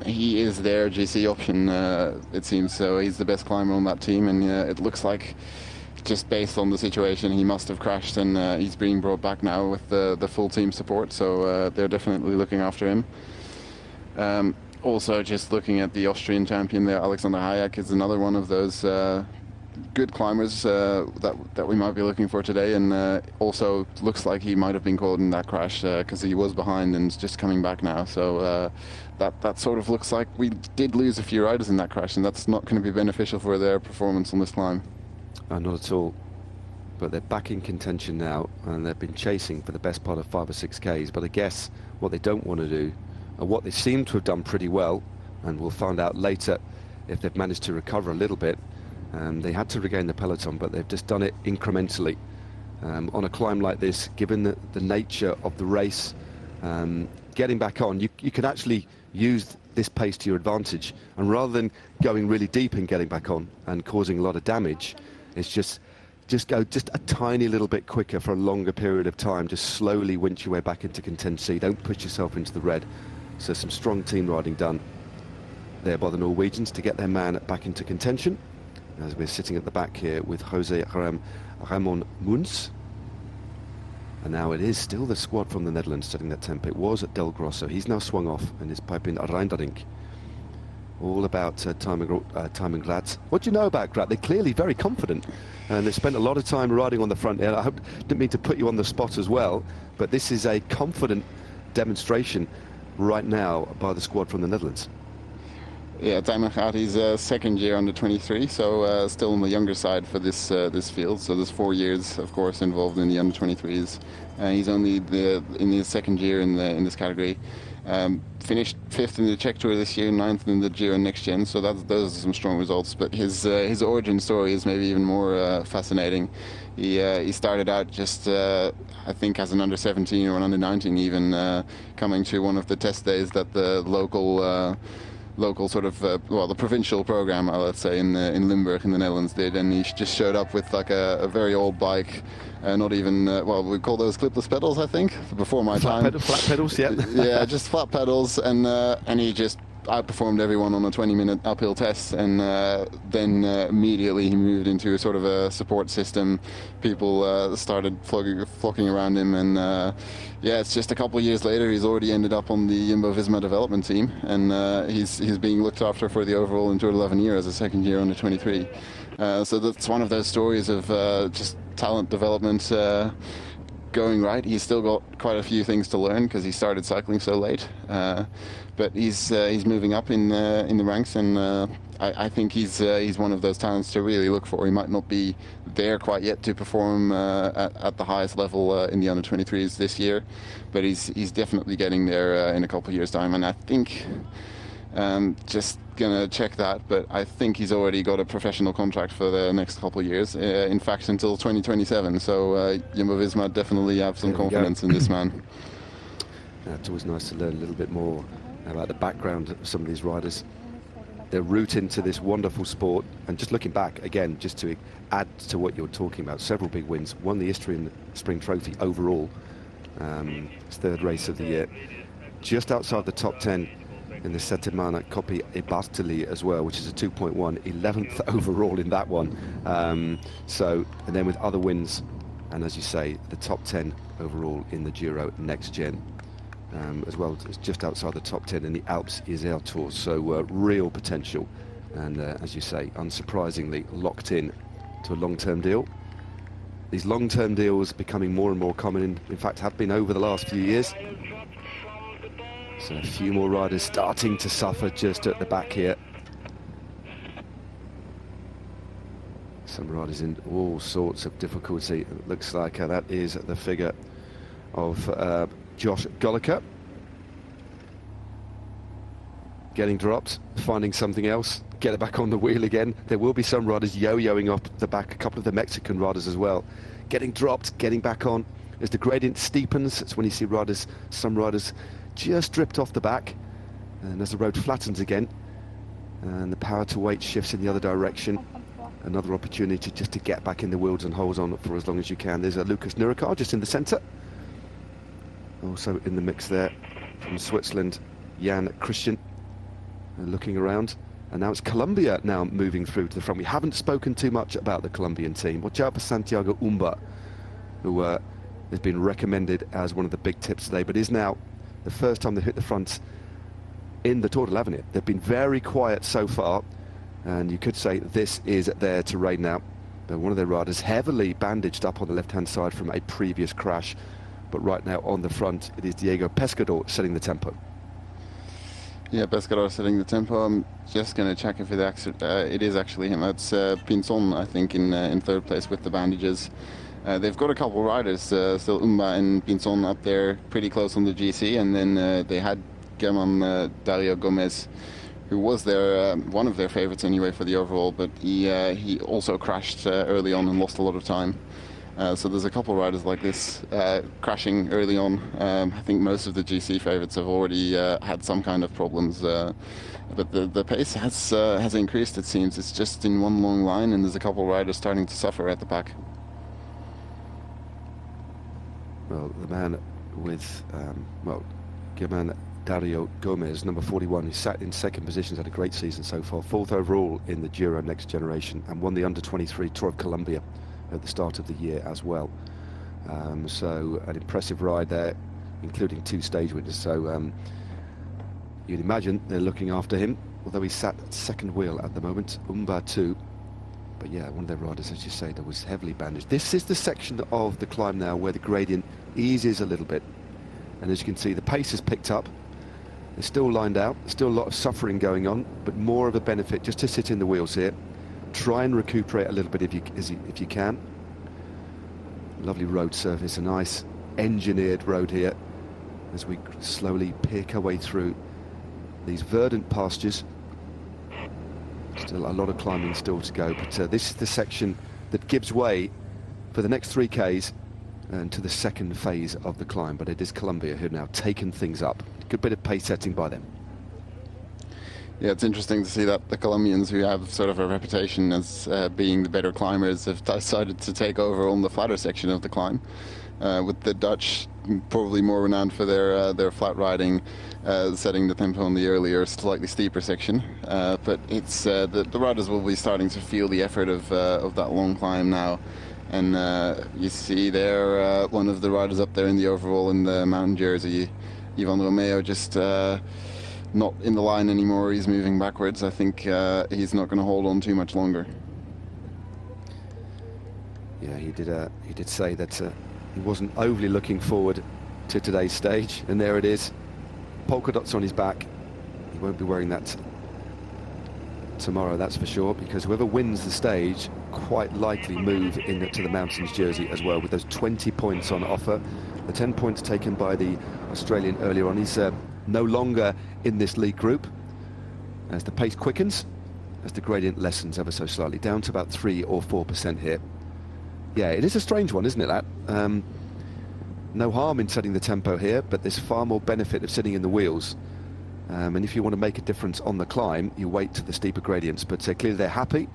He is their GC option, it seems, so he's the best climber on that team, and it looks like, just based on the situation, he must have crashed, and he's being brought back now with the full team support, so they're definitely looking after him. Also, just looking at the Austrian champion there, Alexander Hayek is another one of those good climbers that we might be looking for today, and also looks like he might have been caught in that crash because he was behind and is just coming back now. So that sort of looks like we did lose a few riders in that crash, and that's not going to be beneficial for their performance on this climb. Not at all. But they're back in contention now, and they've been chasing for the best part of 5 or 6 Ks. But I guess what they don't want to do, and what they seem to have done pretty well, and we'll find out later if they've managed to recover a little bit. They had to regain the peloton, but they've just done it incrementally. On a climb like this, given the nature of the race, getting back on, you can actually use this pace to your advantage. And rather than going really deep and getting back on and causing a lot of damage, is just go just a tiny little bit quicker for a longer period of time. Just slowly winch your way back into contention. Don't push yourself into the red. So some strong team riding done there by the Norwegians to get their man back into contention. As we're sitting at the back here with Jose Ramon Muns. And now it is still the squad from the Netherlands setting that tempo. It was at Del Grosso. He's now swung off and is piping Reindering. All about timing Graz. What do you know about Graz? They're clearly very confident. And they spent a lot of time riding on the front end. I didn't mean to put you on the spot as well, but this is a confident demonstration right now by the squad from the Netherlands. Yeah, Tijmen Grat, he's second year under 23, so still on the younger side for this field. So there's 4 years, of course, involved in the under 23s. He's only in his second year in this category. Finished 5th in the Czech Tour this year, 9th in the Giro Next Gen. So those are some strong results. But his origin story is maybe even more fascinating. He started out just I think as an under 17 or an under 19 even, coming to one of the test days that the local sort of the provincial program, let's say, in Limburg in the Netherlands did, and he just showed up with like a very old bike, not even we call those clipless pedals, I think, before my time. Flat pedals, yeah. Yeah, just flat pedals, and he just outperformed everyone on a 20-minute uphill test, and then immediately he moved into a sort of a support system. People started flocking around him, and it's just a couple of years later he's already ended up on the Jumbo-Visma development team, and he's being looked after for the overall in Tour de l'Avenir as a second year under 23. So that's one of those stories of just talent development going right. He's still got quite a few things to learn because he started cycling so late, but he's moving up in the ranks, and I think he's one of those talents to really look for. He might not be there quite yet to perform at the highest level in the under 23s this year, but he's definitely getting there in a couple of years' time. And I think just gonna check that, but I think he's already got a professional contract for the next couple of years. In fact, until 2027. So Jumbo-Visma definitely have some confidence in this man. It's always nice to learn a little bit more about the background of some of these riders, their route into this wonderful sport. And just looking back again, just to add to what you're talking about, several big wins, won the Istrian Spring Trophy overall, his third race of the year, just outside the top 10 in the Settimana Coppi e Bartoli as well, which is a 2.1, 11th overall in that one. And then with other wins, and as you say, the top 10 overall in the Giro Next Gen, as well as just outside the top 10 in the Alps Isère Tour. So real potential, and as you say, unsurprisingly locked in to a long-term deal. These long-term deals becoming more and more common, in fact have been over the last few years. So a few more riders starting to suffer just at the back here. Some riders in all sorts of difficulty. It looks like that is the figure of Josh Goliker. Getting dropped, finding something else, get it back on the wheel again. There will be some riders yo-yoing up the back, a couple of the Mexican riders as well. Getting dropped, getting back on. As the gradient steepens, it's when you see some riders just dripped off the back. And as the road flattens again, and the power to weight shifts in the other direction, another opportunity just to get back in the wheels and hold on for as long as you can. There's a Lucas Nurikar just in the centre. Also in the mix there from Switzerland, Jan Christian, looking around. And now it's Colombia now moving through to the front. We haven't spoken too much about the Colombian team. Watch out for Santiago Umba, who has been recommended as one of the big tips today, but is now the first time they hit the front in the Tour de l'Avenir. They've been very quiet so far, and you could say this is their terrain now. But one of their riders heavily bandaged up on the left-hand side from a previous crash. But right now on the front, it is Diego Pescador setting the tempo. Yeah, Pescador setting the tempo. I'm just going to check if it is actually him. That's Pinzon, I think, in third place with the bandages. They've got a couple of riders, still Umba and Pinzon up there pretty close on the GC, and then they had German Dario Gomez, who was one of their favorites anyway for the overall, but he also crashed early on and lost a lot of time. So there's a couple riders like this crashing early on. I think most of the GC favourites have already had some kind of problems, but the pace has increased. It seems it's just in one long line, and there's a couple riders starting to suffer at the back. Well, the man with Germán Dario Gomez, number 41, who sat in second position, has had a great season so far, 4th overall in the Giro Next Generation, and won the under-23 Tour of Colombia at the start of the year as well. So an impressive ride there, including 2 stage winners. So you'd imagine they're looking after him, although he's sat at second wheel at the moment, Umbatu. But yeah, one of their riders, as you say, that was heavily bandaged. This is the section of the climb now where the gradient eases a little bit. And as you can see, the pace has picked up. They're still lined out, still a lot of suffering going on, but more of a benefit just to sit in the wheels here. Try and recuperate a little bit if you can. Lovely road surface, a nice engineered road here as we slowly pick our way through these verdant pastures. Still a lot of climbing still to go, but this is the section that gives way for the next 3 Ks and to the second phase of the climb. But it is Colombia who have now taken things up. Good bit of pace setting by them. Yeah, it's interesting to see that the Colombians, who have sort of a reputation as being the better climbers, have decided to take over on the flatter section of the climb, with the Dutch probably more renowned for their flat riding, setting the tempo on the earlier, slightly steeper section. But it's the riders will be starting to feel the effort of that long climb now. And you see there one of the riders up there in the overall in the mountain jersey, Ivan Romeo, just not in the line anymore. He's moving backwards. I think he's not going to hold on too much longer. Yeah, he did say that he wasn't overly looking forward to today's stage, and there it is, polka dots on his back. He won't be wearing that tomorrow, that's for sure, because whoever wins the stage quite likely move into the mountains jersey as well, with those 20 points on offer. The 10 points taken by the Australian earlier on. He's no longer in this league group as the pace quickens, as the gradient lessens ever so slightly, down to about 3 or 4% here. Yeah, it is a strange one, isn't it, that? No harm in setting the tempo here, but there's far more benefit of sitting in the wheels. And if you want to make a difference on the climb, you wait to the steeper gradients. But clearly they're happy.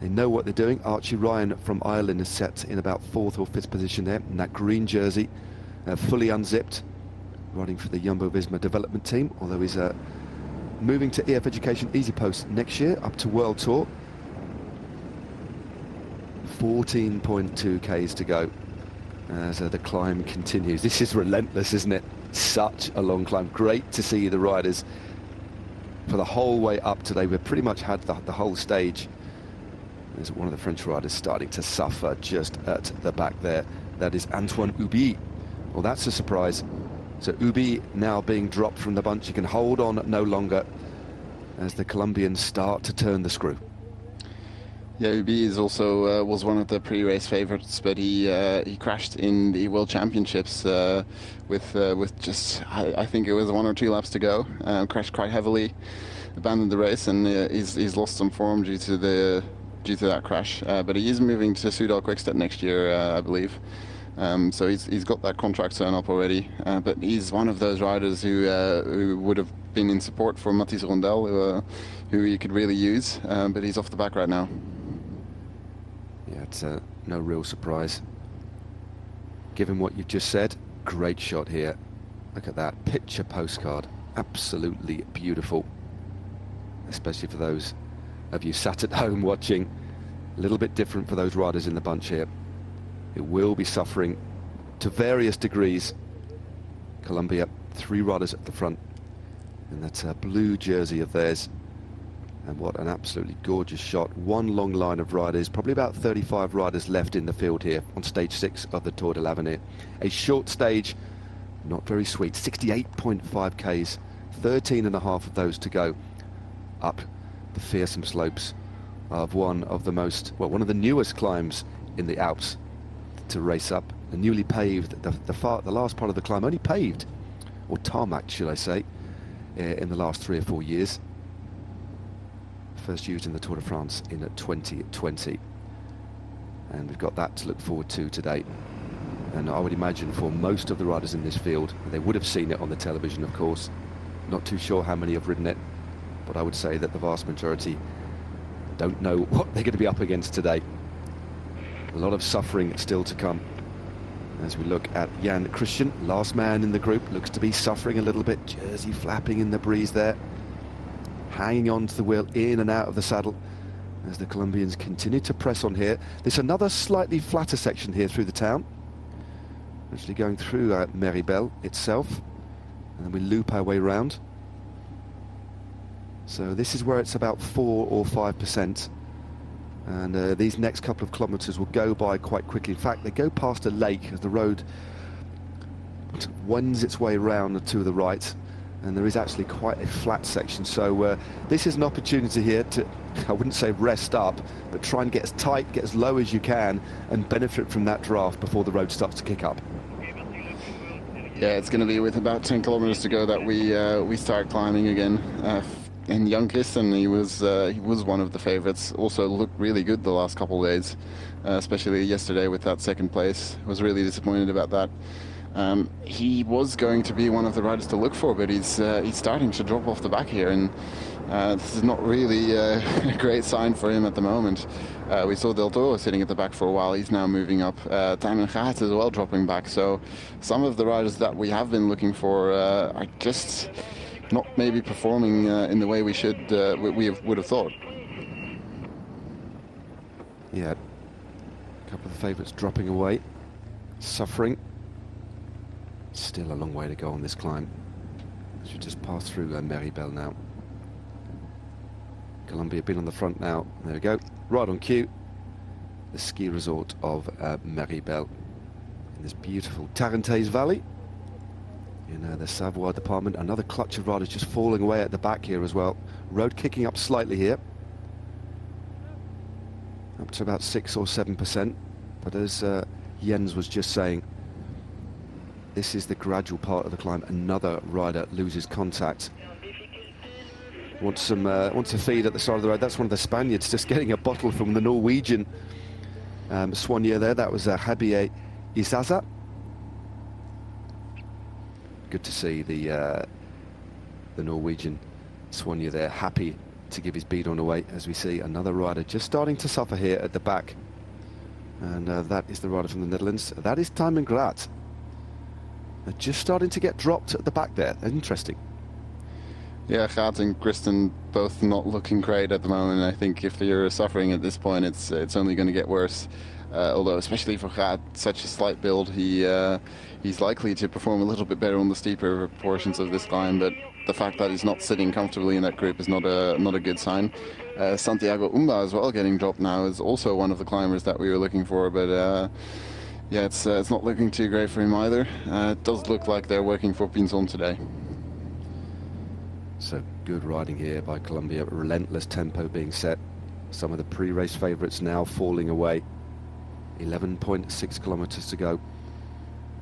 They know what they're doing. Archie Ryan from Ireland is set in about 4th or 5th position there in that green jersey, fully unzipped, riding for the Jumbo-Visma development team, although he's moving to EF Education EasyPost next year, up to World Tour. 14.2 Ks to go as the climb continues. This is relentless, isn't it? Such a long climb. Great to see the riders for the whole way up today. We've pretty much had the whole stage. There's one of the French riders starting to suffer just at the back there. That is Antoine Hubie. Well, that's a surprise. So Hubie now being dropped from the bunch. He can hold on no longer as the Colombians start to turn the screw. Yeah, Hubie is also was one of the pre-race favourites, but he crashed in the World Championships with just I think it was 1 or 2 laps to go. Crashed quite heavily, abandoned the race, and he's lost some form due to that crash. But he is moving to Soudal Quickstep next year, I believe. So he's got that contract sewn up already. But he's one of those riders who would have been in support for Mathis Rondel, who he could really use. But he's off the back right now. Yeah, it's no real surprise. Given what you've just said, great shot here. Look at that picture postcard. Absolutely beautiful. Especially for those of you sat at home watching. A little bit different for those riders in the bunch here. It will be suffering to various degrees. Colombia, 3 riders at the front. And that's a blue jersey of theirs. And what an absolutely gorgeous shot. One long line of riders, probably about 35 riders left in the field here on stage 6 of the Tour de l'Avenir. A short stage, not very sweet, 68.5 Ks, 13.5 of those to go up the fearsome slopes of one of the newest climbs in the Alps to race up. The newly paved, the last part of the climb only paved, or tarmac should I say, in the last 3 or 4 years. First used in the Tour de France in 2020. And we've got that to look forward to today. And I would imagine for most of the riders in this field, they would have seen it on the television, of course. Not too sure how many have ridden it, but I would say that the vast majority don't know what they're going to be up against today. A lot of suffering still to come. As we look at Jan Christian, last man in the group, looks to be suffering a little bit. Jersey flapping in the breeze there. Hanging on to the wheel, in and out of the saddle, as the Colombians continue to press on here. There's another slightly flatter section here through the town. Actually going through Meribel itself. And then we loop our way round. So this is where it's about 4 or 5%. And these next couple of kilometres will go by quite quickly. In fact, they go past a lake as the road winds its way around to the right. And there is actually quite a flat section. So this is an opportunity here to, I wouldn't say rest up, but try and get as tight, get as low as you can, and benefit from that draft before the road starts to kick up. Yeah, it's going to be with about 10 kilometers to go that we start climbing again. And Jan Christian, he was one of the favorites. Also looked really good the last couple of days, especially yesterday with that second place. Was really disappointed about that. He was going to be one of the riders to look for, but he's starting to drop off the back here, and this is not really a great sign for him at the moment. We saw Del Toro sitting at the back for a while. He's now moving up. Tijmen Gaat as well dropping back. So some of the riders that we have been looking for are just not maybe performing in the way we should would have thought. Yeah, a couple of the favourites dropping away, suffering. Still a long way to go on this climb. Should just pass through Meribel now. Colombia been on the front now. There we go. Right on cue. The ski resort of Meribel in this beautiful Tarentaise Valley in the Savoie department. Another clutch of riders just falling away at the back here as well. Road kicking up slightly here. Up to about 6 or 7%. But as Jens was just saying, this is the gradual part of the climb. Another rider loses contact. Wants a feed at the side of the road. That's one of the Spaniards just getting a bottle from the Norwegian soigneur there. That was Javier Izaza. Good to see the Norwegian soigneur there, happy to give his bidon away, as we see another rider just starting to suffer here at the back. And that is the rider from the Netherlands. That is Tijmen Gaat. They're just starting to get dropped at the back there. Interesting. Yeah, Gaat and Christian both not looking great at the moment. I think if you're suffering at this point, it's only going to get worse. Although, especially for Gaat, such a slight build, he's likely to perform a little bit better on the steeper portions of this climb. But the fact that he's not sitting comfortably in that group is not a good sign. Santiago Umba as well getting dropped now is also one of the climbers that we were looking for, but yeah, it's not looking too great for him either. It does look like they're working for Pinzon today. So good riding here by Colombia, relentless tempo being set. Some of the pre-race favourites now falling away. 11.6 kilometres to go.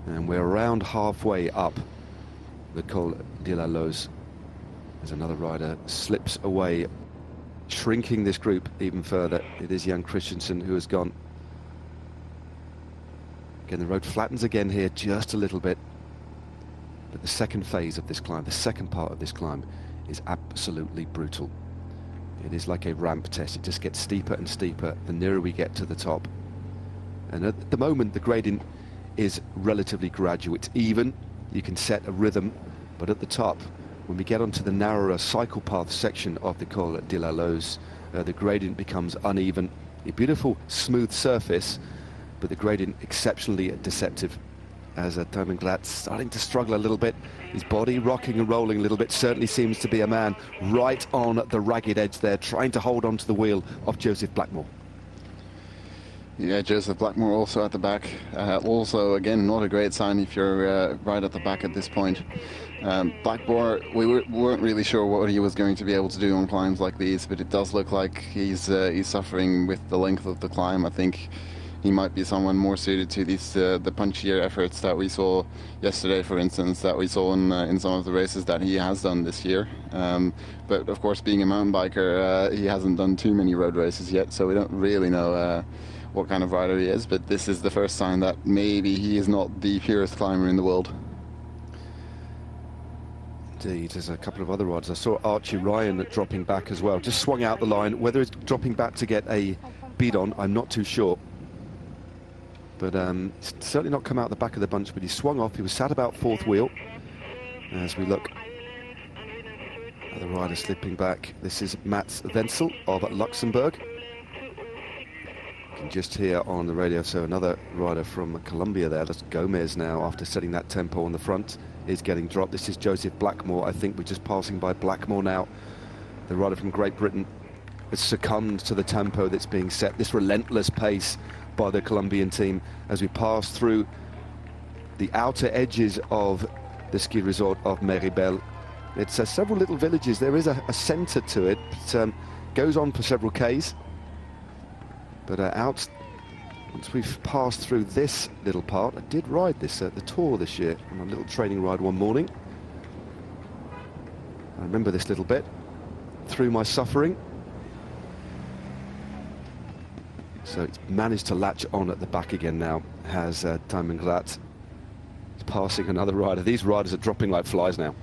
And we're around halfway up the Col de la Loze. As another rider slips away, shrinking this group even further. It is Jan Christensen who has gone. Again, the road flattens again here just a little bit. But the second phase of this climb, the second part of this climb, is absolutely brutal. It is like a ramp test. It just gets steeper and steeper the nearer we get to the top. And at the moment, the gradient is relatively gradual. It's even. You can set a rhythm. But at the top, when we get onto the narrower cycle path section of the Col de la Loze, the gradient becomes uneven. A beautiful, smooth surface, but the gradient exceptionally deceptive. As Tijmen Gaat starting to struggle a little bit, his body rocking and rolling a little bit. Certainly seems to be a man right on the ragged edge there, trying to hold on to the wheel of Joseph Blackmore. Yeah, Joseph Blackmore also at the back. Also, again, not a great sign if you're right at the back at this point. Blackmore, we weren't really sure what he was going to be able to do on climbs like these, but it does look like he's suffering with the length of the climb. I think he might be someone more suited to these the punchier efforts that we saw yesterday, for instance, that we saw in some of the races that he has done this year. But of course, being a mountain biker, he hasn't done too many road races yet, so we don't really know what kind of rider he is, but this is the first sign that maybe he is not the purest climber in the world. Indeed, there's a couple of other riders. I saw Archie Ryan dropping back as well. Just swung out the line. Whether it's dropping back to get a beat on, I'm not too sure. But certainly not come out the back of the bunch, but he swung off. He was sat about fourth wheel. As we look at the rider slipping back, this is Mats Wenzel of Luxembourg. You can just hear on the radio, so another rider from Colombia there. That's Gomez now, after setting that tempo on the front, is getting dropped. This is Joseph Blackmore. I think we're just passing by Blackmore now. The rider from Great Britain has succumbed to the tempo that's being set, this relentless pace by the Colombian team as we pass through the outer edges of the ski resort of Meribel. It's several little villages. There is a centre to it. It goes on for several Ks. But out, once we've passed through this little part, I did ride this at the Tour this year on a little training ride one morning. I remember this little bit through my suffering. So it's managed to latch on at the back again now, has Thymen Grat. It's passing another rider. These riders are dropping like flies now.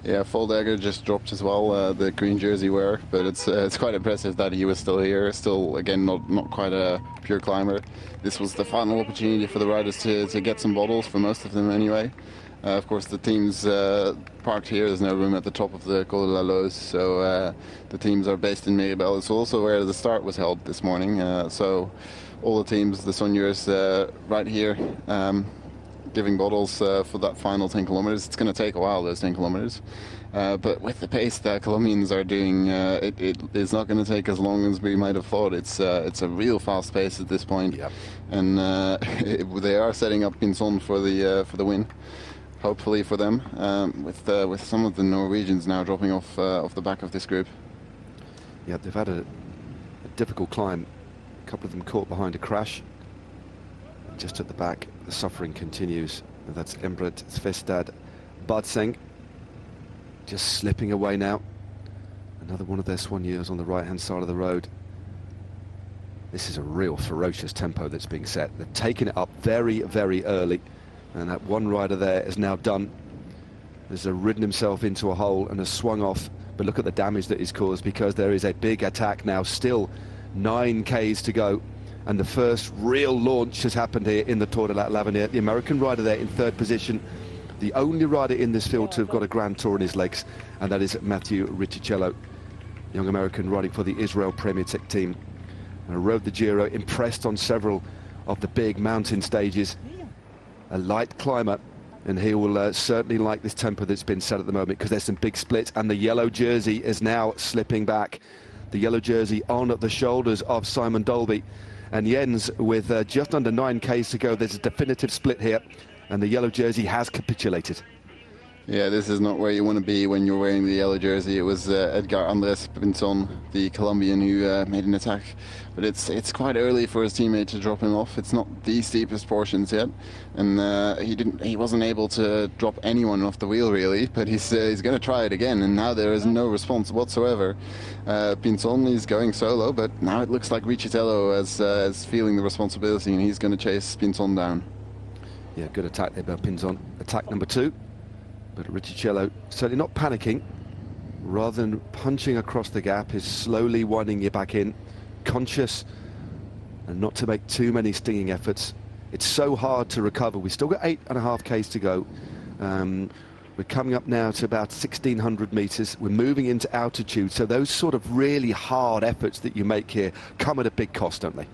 Yeah, Foldager just dropped as well, the green jersey wearer, but it's quite impressive that he was still here, still, again, not quite a pure climber. This was the final opportunity for the riders to get some bottles, for most of them anyway. Of course, the teams parked here. There's no room at the top of the Col de la Loze, so the teams are based in Meribel. It's also where the start was held this morning, so all the teams, the Soigneurs, right here, giving bottles for that final 10 kilometers. It's going to take a while, those 10 kilometers. But with the pace that Colombians are doing, it is not going to take as long as we might have thought. It's a real fast pace at this point. Yep. And they are setting up Pinzon for the win, hopefully for them, with some of the Norwegians now dropping off the back of this group. Yeah, they've had a difficult climb. A couple of them caught behind a crash. Just at the back, the suffering continues. And that's Embret Svestad Badseng just slipping away now. Another one of their Soigneurs on the right-hand side of the road. This is a real ferocious tempo that's being set. They're taking it up very, very early. And that one rider there is now done. Has ridden himself into a hole and has swung off. But look at the damage that he's caused, because there is a big attack now. Still 9 Ks to go. And the first real launch has happened here in the Tour de l'Avenir. The American rider there in third position, the only rider in this field to have got a Grand Tour in his legs, and that is Matthew Riccicello, young American riding for the Israel Premier Tech team. And rode the Giro, impressed on several of the big mountain stages. A light climber, and he will certainly like this tempo that's been set at the moment, because there's some big splits, and the yellow jersey is now slipping back. The yellow jersey on the shoulders of Simon Dolby. And Jens, with just under 9 Ks to go, there's a definitive split here, and the yellow jersey has capitulated. Yeah, this is not where you want to be when you're wearing the yellow jersey. It was Edgar Andres Pinzon, the Colombian, who made an attack. But it's quite early for his teammate to drop him off. It's not the steepest portions yet, and he wasn't able to drop anyone off the wheel really. But he's going to try it again, and now there is no response whatsoever. Pinzon is going solo, but now it looks like Riccicello is feeling the responsibility, and he's going to chase Pinzon down. Yeah, good attack there by Pinzon. Attack number 2. But Riccicello certainly not panicking. Rather than punching across the gap, is slowly winding you back in, conscious, and not to make too many stinging efforts. It's so hard to recover. We've still got 8.5 Ks to go. We're coming up now to about 1,600 meters. We're moving into altitude, so those sort of really hard efforts that you make here come at a big cost, don't they?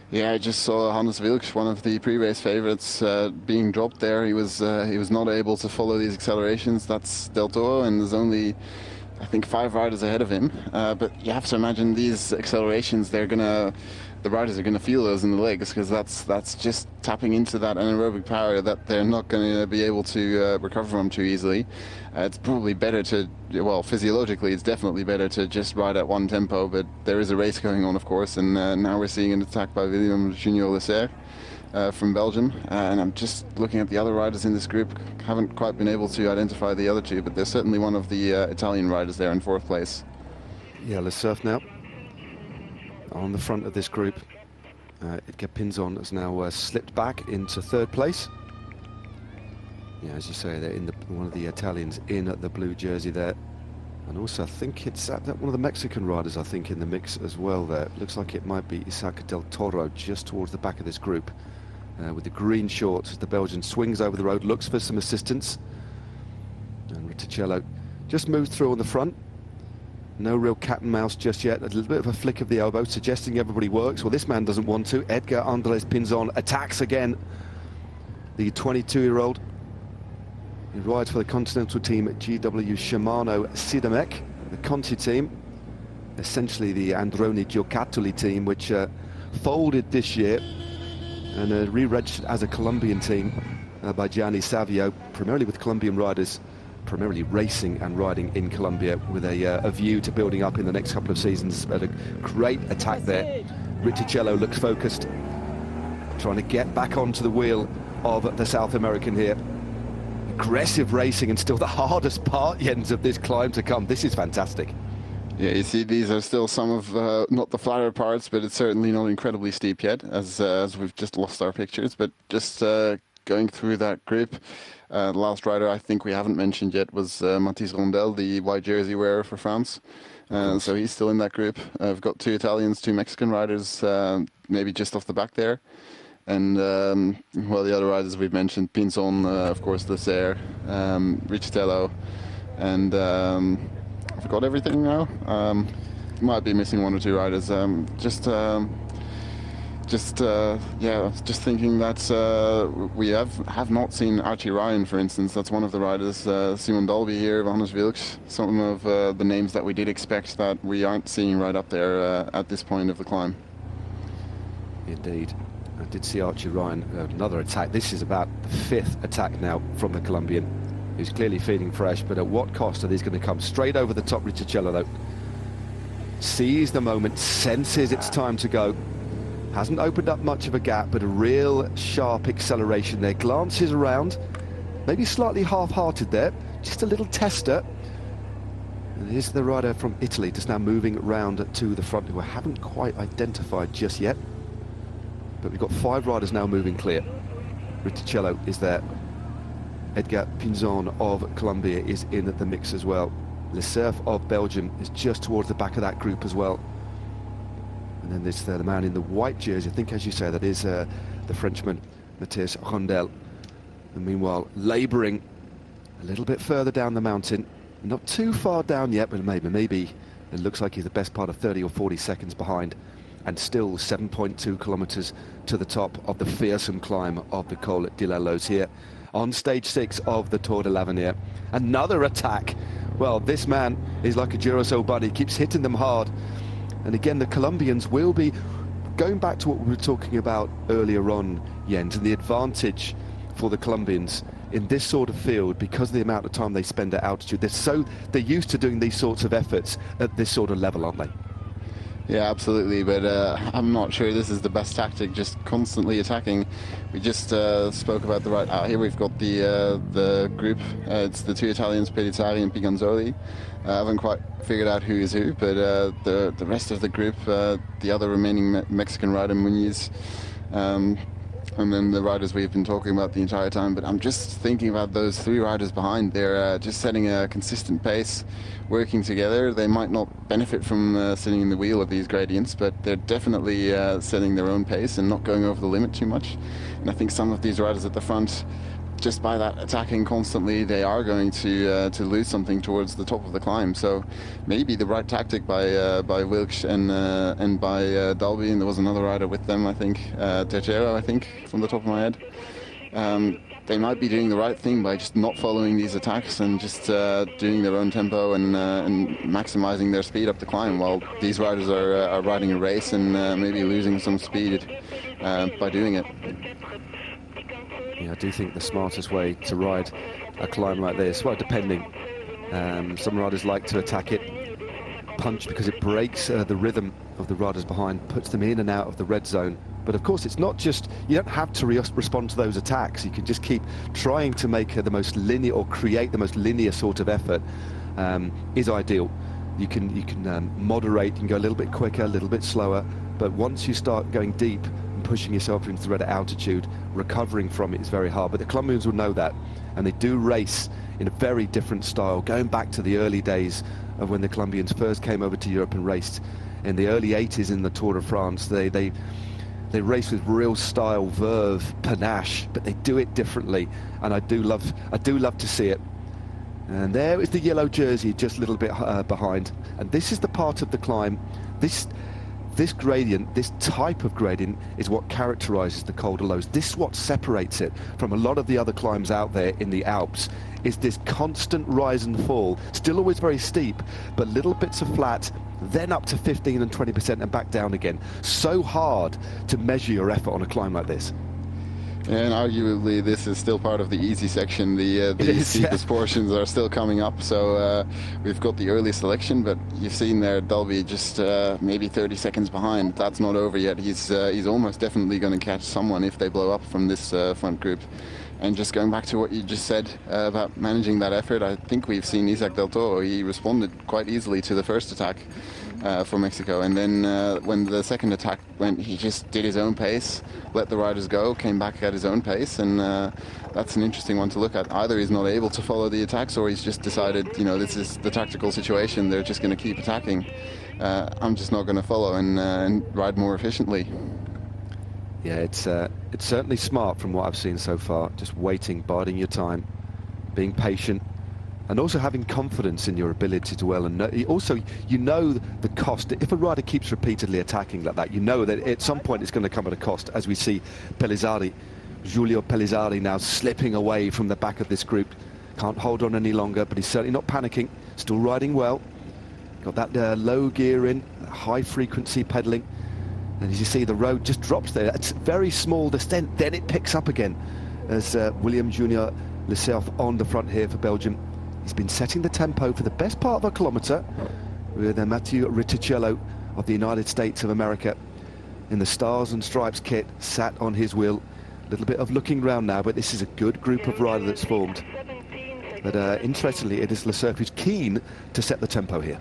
Yeah, I just saw Hannes Wilks, one of the pre-race favorites, being dropped there. He was not able to follow these accelerations. That's Del Toro, and there's only, I think, 5 riders ahead of him. But you have to imagine these accelerations, the riders are going to feel those in the legs, because that's just tapping into that anaerobic power that they're not going to be able to recover from too easily. It's probably better to, well, physiologically it's definitely better to just ride at one tempo, but there is a race going on, of course, and now we're seeing an attack by William Junior Lesser from Belgium, and I'm just looking at the other riders in this group. Haven't quite been able to identify the other two, but there's certainly one of the Italian riders there in 4th place. Yeah, Lesser now on the front of this group. Edgar Pinzon has now slipped back into third place. Yeah, as you say, they're in one of the Italians in the blue jersey there. And also, I think it's one of the Mexican riders, I think, in the mix as well there. Looks like it might be Isaac del Toro just towards the back of this group. With the green shorts as the Belgian swings over the road, looks for some assistance. And Riccicello just moves through on the front. No real cat and mouse just yet. A little bit of a flick of the elbow, suggesting everybody works. Well, this man doesn't want to. Edgar Andres Pinzon attacks again. The 22-year-old. He rides for the continental team at GW Shimano Sidamek, the Conti team. Essentially the Androni Giocattoli team, which folded this year and re-registered as a Colombian team by Gianni Savio, primarily with Colombian riders, primarily racing and riding in Colombia, with a view to building up in the next couple of seasons. But a great attack there. Riccicello looks focused, trying to get back onto the wheel of the South American here. Aggressive racing, and still the hardest part, Jens, of this climb to come. This is fantastic. Yeah, you see, these are still some of, not the flatter parts, but it's certainly not incredibly steep yet, as we've just lost our pictures. But just going through that group, the last rider I think we haven't mentioned yet was Mathis Rondel, the white jersey wearer for France. So he's still in that group. I've got 2 Italians, 2 Mexican riders, maybe just off the back there. And, well, the other riders we've mentioned, Pinzon, of course, Leclerc, Riccicello, and I forgot everything now. Might be missing 1 or 2 riders. Just thinking that we have not seen Archie Ryan, for instance. That's one of the riders. Simon Dalby here, Johannes Wilks, some of the names that we did expect that we aren't seeing right up there at this point of the climb. Indeed. I did see Archie Ryan, another attack. This is about the 5th attack now from the Colombian, who's clearly feeling fresh, but at what cost are these going to come? Straight over the top. Riccicello, though, sees the moment, senses it's time to go. Hasn't opened up much of a gap, but a real sharp acceleration there. Glances around, maybe slightly half-hearted there, just a little tester. And here's the rider from Italy, just now moving round to the front, who I haven't quite identified just yet. But we've got 5 riders now moving clear. Riccicello is there. Edgar Pinzon of Colombia is in the mix as well. Le Cerf of Belgium is just towards the back of that group as well. And then there's the man in the white jersey, I think, as you say, that is the Frenchman, Mathis Rondel. And meanwhile, labouring a little bit further down the mountain. Not too far down yet, but maybe it looks like he's the best part of 30 or 40 seconds behind. And still 7.2 kilometres to the top of the fearsome climb of the Col de la Loze here on stage 6 of the Tour de l'Avenir. Another attack. Well, this man is like a Duracell bunny, keeps hitting them hard. And again, the Colombians will be going back to what we were talking about earlier on, Jens, and the advantage for the Colombians in this sort of field because of the amount of time they spend at altitude. They're used to doing these sorts of efforts at this sort of level, aren't they? Yeah, absolutely, but I'm not sure this is the best tactic, just constantly attacking. We just spoke about the right... here we've got the group. It's the 2 Italians, Pellizzari and Piganzoli. I haven't quite figured out who is who, but the rest of the group, the other remaining Mexican rider, Muniz, and then the riders we've been talking about the entire time. But I'm just thinking about those 3 riders behind. They're just setting a consistent pace, working together. They might not benefit from sitting in the wheel of these gradients, but they're definitely setting their own pace and not going over the limit too much. And I think some of these riders at the front, just by that attacking constantly, they are going to lose something towards the top of the climb. So maybe the right tactic by Wilks and by Dalby, and there was another rider with them, I think, Tejero, I think, from the top of my head. They might be doing the right thing by just not following these attacks and just doing their own tempo and maximizing their speed up the climb, while these riders are riding a race and maybe losing some speed by doing it. Yeah, I do think the smartest way to ride a climb like this, well, depending. Some riders like to attack it, punch, because it breaks the rhythm of the riders behind, puts them in and out of the red zone. But of course, it's not just, you don't have to respond to those attacks. You can just keep trying to make the most linear, or create the most linear sort of effort is ideal. You can moderate, you can go a little bit quicker, a little bit slower. But once you start going deep pushing yourself into the red altitude, recovering from it is very hard. But the Colombians will know that, and they do race in a very different style, going back to the early days of when the Colombians first came over to Europe and raced in the early 80s in the Tour de France. They race with real style, verve, panache, but they do it differently, and I do love to see it. And there is the yellow jersey, just a little bit behind, and this is the part of the climb. This gradient, this type of gradient, is what characterizes the Col de Loze. This is what separates it from a lot of the other climbs out there in the Alps, is this constant rise and fall. Still always very steep, but little bits of flat, then up to 15 and 20% and back down again. So hard to measure your effort on a climb like this. And arguably, this is still part of the easy section. The steepest portions are still coming up. So we've got the early selection, but you've seen there Dalby just maybe 30 seconds behind. That's not over yet. He's almost definitely going to catch someone if they blow up from this front group. And just going back to what you just said about managing that effort, I think we've seen Isaac Del Toro. He responded quite easily to the first attack for Mexico, and then when the second attack went, he just did his own pace, let the riders go, came back at his own pace, and that's an interesting one to look at. Either he's not able to follow the attacks, or he's just decided, you know, this is the tactical situation, they're just going to keep attacking. I'm just not going to follow and ride more efficiently. Yeah, it's certainly smart from what I've seen so far. Just waiting, biding your time, being patient, and also having confidence in your ability to well. And also, you know the cost. If a rider keeps repeatedly attacking like that, you know that at some point it's going to come at a cost. As we see Pellizzari, Giulio Pellizzari now slipping away from the back of this group. Can't hold on any longer, but he's certainly not panicking. Still riding well. Got that low gear in, high frequency pedaling. And as you see, the road just drops there. It's a very small descent, then it picks up again as William Junior Le Cerf on the front here for Belgium. He's been setting the tempo for the best part of a kilometre with Mathieu Riticello of the United States of America in the Stars and Stripes kit, sat on his wheel. A little bit of looking round now, but this is a good group of riders that's formed. But interestingly, it is Le Cerf who's keen to set the tempo here.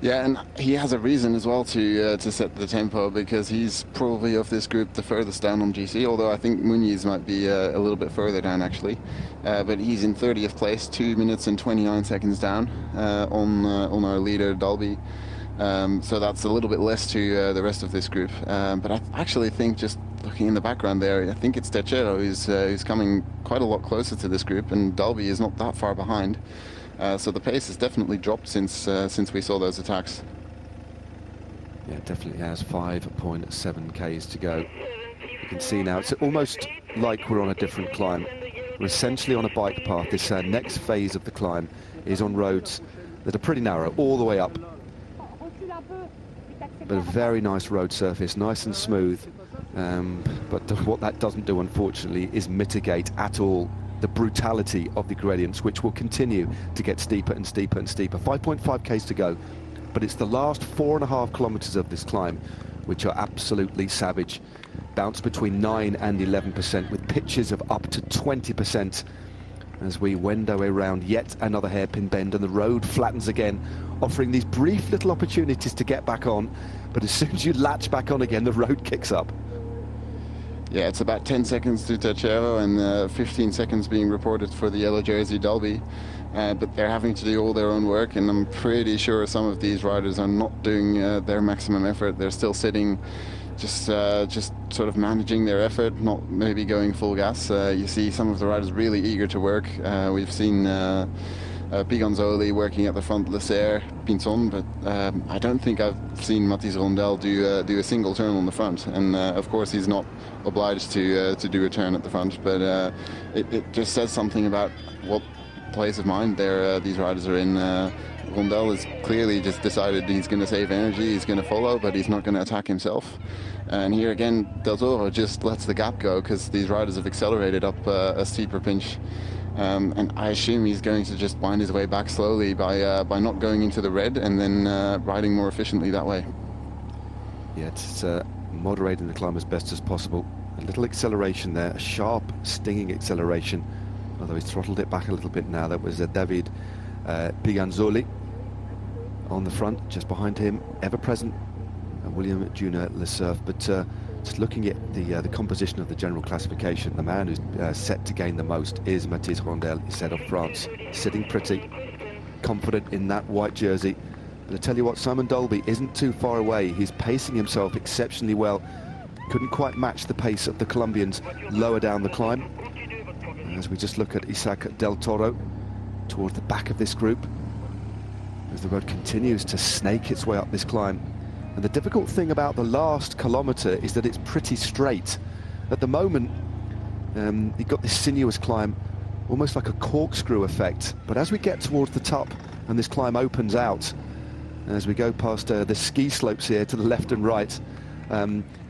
Yeah, and he has a reason as well to set the tempo, because he's probably of this group the furthest down on GC, although I think Muniz might be a little bit further down actually. But he's in 30th place, 2 minutes and 29 seconds down on our leader Dalby. So that's a little bit less to the rest of this group. But I actually think, just looking in the background there, I think it's Teixeira who's coming quite a lot closer to this group, and Dalby is not that far behind. So the pace has definitely dropped since we saw those attacks. Yeah, it definitely has. 5.7 Ks to go. You can see now it's almost like we're on a different climb. We're essentially on a bike path. This next phase of the climb is on roads that are pretty narrow all the way up, but a very nice road surface, nice and smooth. But what that doesn't do, unfortunately, is mitigate at all the brutality of the gradients, which will continue to get steeper and steeper and steeper. 5.5 Ks to go, but it's the last 4.5 kilometers of this climb which are absolutely savage. Bounce between 9 and 11%, with pitches of up to 20% as we wend our way around yet another hairpin bend, and the road flattens again, offering these brief little opportunities to get back on, but as soon as you latch back on again, the road kicks up. Yeah, it's about 10 seconds to Teixeira and 15 seconds being reported for the yellow jersey Dalby. But they're having to do all their own work, and I'm pretty sure some of these riders are not doing their maximum effort. They're still sitting, just sort of managing their effort, not maybe going full gas. You see some of the riders really eager to work. We've seen Piganzoli working at the front, Leclerc, Pinson, but I don't think I've seen Mathis Rondel do a single turn on the front. And of course he's not obliged to do a turn at the front, but it just says something about what place of mind these riders are in. Rondel has clearly just decided he's going to save energy, he's going to follow, but he's not going to attack himself. And here again, Del Toro just lets the gap go because these riders have accelerated up a steeper pinch. And I assume he's going to just wind his way back slowly by not going into the red and then riding more efficiently that way. Yeah, it's moderating the climb as best as possible. A little acceleration there, a sharp, stinging acceleration, although he's throttled it back a little bit now. That was David Piganzoli on the front, just behind him, ever present William Junior Le Cerf. But just looking at the composition of the general classification, the man who's set to gain the most is Mathis Rondel, he said, of France. Sitting pretty, confident in that white jersey. But I tell you what, Simon Dolby isn't too far away. He's pacing himself exceptionally well. Couldn't quite match the pace of the Colombians lower down the climb. As we just look at Isaac Del Toro towards the back of this group, as the road continues to snake its way up this climb. And the difficult thing about the last kilometre is that it's pretty straight. At the moment, you've got this sinuous climb, almost like a corkscrew effect. But as we get towards the top and this climb opens out, as we go past the ski slopes here to the left and right,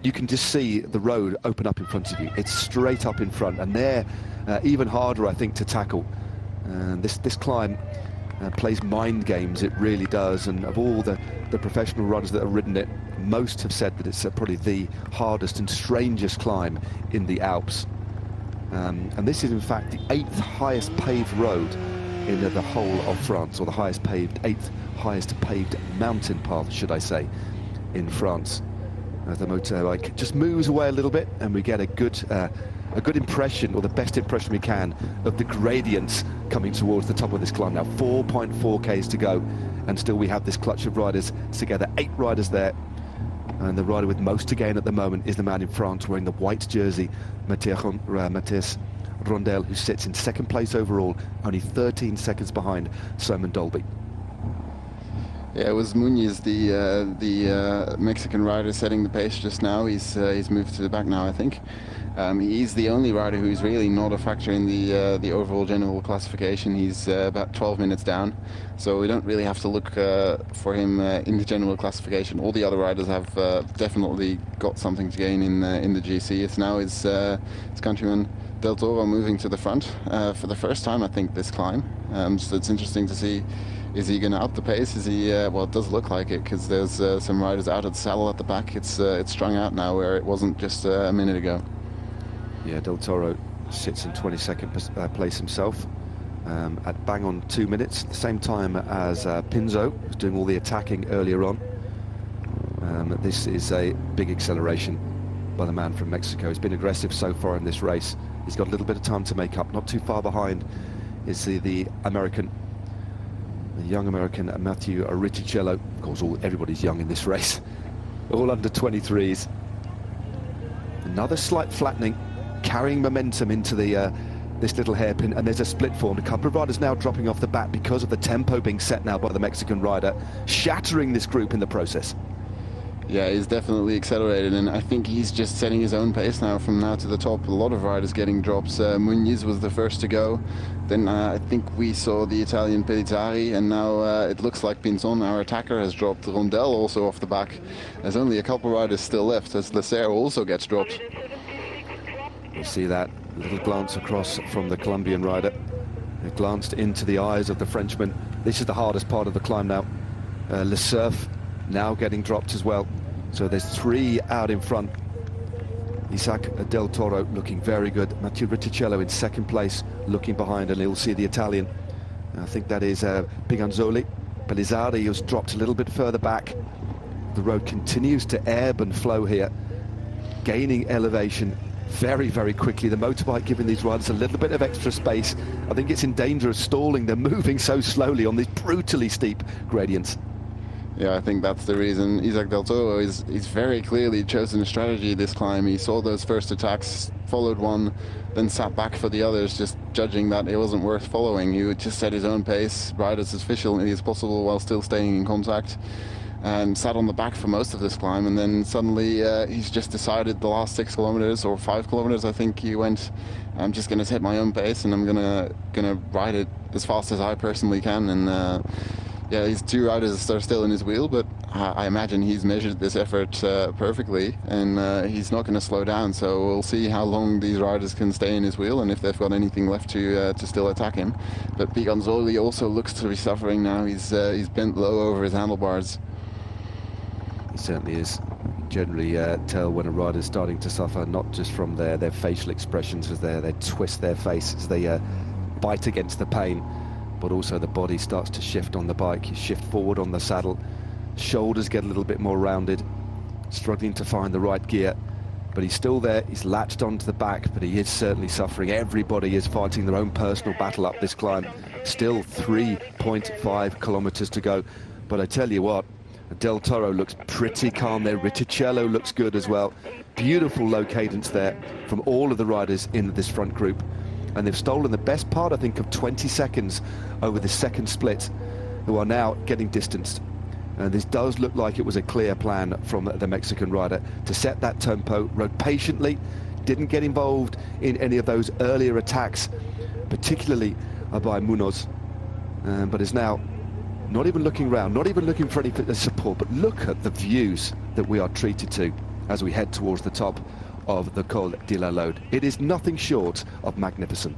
you can just see the road open up in front of you. It's straight up in front, and they're even harder, I think, to tackle. This climb plays mind games, it really does. And of all the professional runners that have ridden it, most have said that it's probably the hardest and strangest climb in the Alps. And this is, in fact, the 8th highest paved road in the whole of France, or the eighth highest paved mountain path, should I say, in France. As the motorbike just moves away a little bit, and we get a good impression, or the best impression we can, of the gradients coming towards the top of this climb. Now 4.4 k's to go, and still we have this clutch of riders together, 8 riders there. And the rider with most to gain at the moment is the man in France wearing the white jersey, Mathis Rondel, who sits in second place overall, only 13 seconds behind Simon Dolby. Yeah, it was Muñiz, the Mexican rider, setting the pace just now. He's moved to the back now, I think. He's the only rider who's really not a factor in the overall general classification. He's about 12 minutes down, so we don't really have to look for him in the general classification. All the other riders have definitely got something to gain in the GC. It's now his countryman Del Toro moving to the front for the first time, I think, this climb. So it's interesting to see. Is he going to up the pace? Is he? Well, it does look like it, because there's some riders out at the saddle at the back. It's strung out now, where it wasn't just a minute ago. Yeah, Del Toro sits in 22nd place himself at bang on 2 minutes, the same time as Pinzo, who's doing all the attacking earlier on. This is a big acceleration by the man from Mexico. He's been aggressive so far in this race. He's got a little bit of time to make up. Not too far behind is the American. The young American Matthew Riccicello. Of course, everybody's young in this race. All under 23s. Another slight flattening, carrying momentum into this little hairpin, and there's a split formed. A couple of riders now dropping off the bat because of the tempo being set now by the Mexican rider, shattering this group in the process. Yeah, he's definitely accelerated, and I think he's just setting his own pace now from now to the top. A lot of riders getting drops. Muñiz was the first to go. Then I think we saw the Italian Pellizzari, and now it looks like Pinzon, our attacker, has dropped. Rondel also off the back. There's only a couple riders still left, as Lecero also gets dropped. You see that little glance across from the Colombian rider. They glanced into the eyes of the Frenchman. This is the hardest part of the climb now. Le Cerf now getting dropped as well. So there's 3 out in front. Isaac Del Toro looking very good. Matteo Riccicello in second place, looking behind, and you'll see the Italian. I think that is Piganzoli. Pellizzari, who's dropped a little bit further back. The road continues to ebb and flow here, gaining elevation very, very quickly. The motorbike giving these riders a little bit of extra space. I think it's in danger of stalling. They're moving so slowly on these brutally steep gradients. Yeah, I think that's the reason. Isaac Del Toro he's very clearly chosen a strategy this climb. He saw those first attacks, followed one, then sat back for the others, just judging that it wasn't worth following. He would just set his own pace, ride as efficiently as possible while still staying in contact, and sat on the back for most of this climb. And then suddenly he's just decided the last 6 kilometers or 5 kilometers, I think he went, I'm just going to set my own pace, and I'm gonna ride it as fast as I personally can. And yeah, these 2 riders are still in his wheel, but I imagine he's measured this effort perfectly, and he's not going to slow down. So we'll see how long these riders can stay in his wheel, and if they've got anything left to still attack him. But Piganzoli also looks to be suffering now. He's bent low over his handlebars. He certainly is. Generally tell when a rider's starting to suffer, not just from their facial expressions as they twist their face as they bite against the pain, but also the body starts to shift on the bike. You shift forward on the saddle, shoulders get a little bit more rounded, struggling to find the right gear. But he's still there, he's latched onto the back, but he is certainly suffering. Everybody is fighting their own personal battle up this climb. Still 3.5 kilometers to go. But I tell you what, Del Toro looks pretty calm there. Riccicello looks good as well. Beautiful low cadence there from all of the riders in this front group. And they've stolen the best part, I think, of 20 seconds over the second split, who are now getting distanced. And this does look like it was a clear plan from the Mexican rider to set that tempo, rode patiently, didn't get involved in any of those earlier attacks, particularly by Munoz, but is now not even looking around, not even looking for any support, but look at the views that we are treated to as we head towards the top of the Col de la Lode. It is nothing short of magnificent.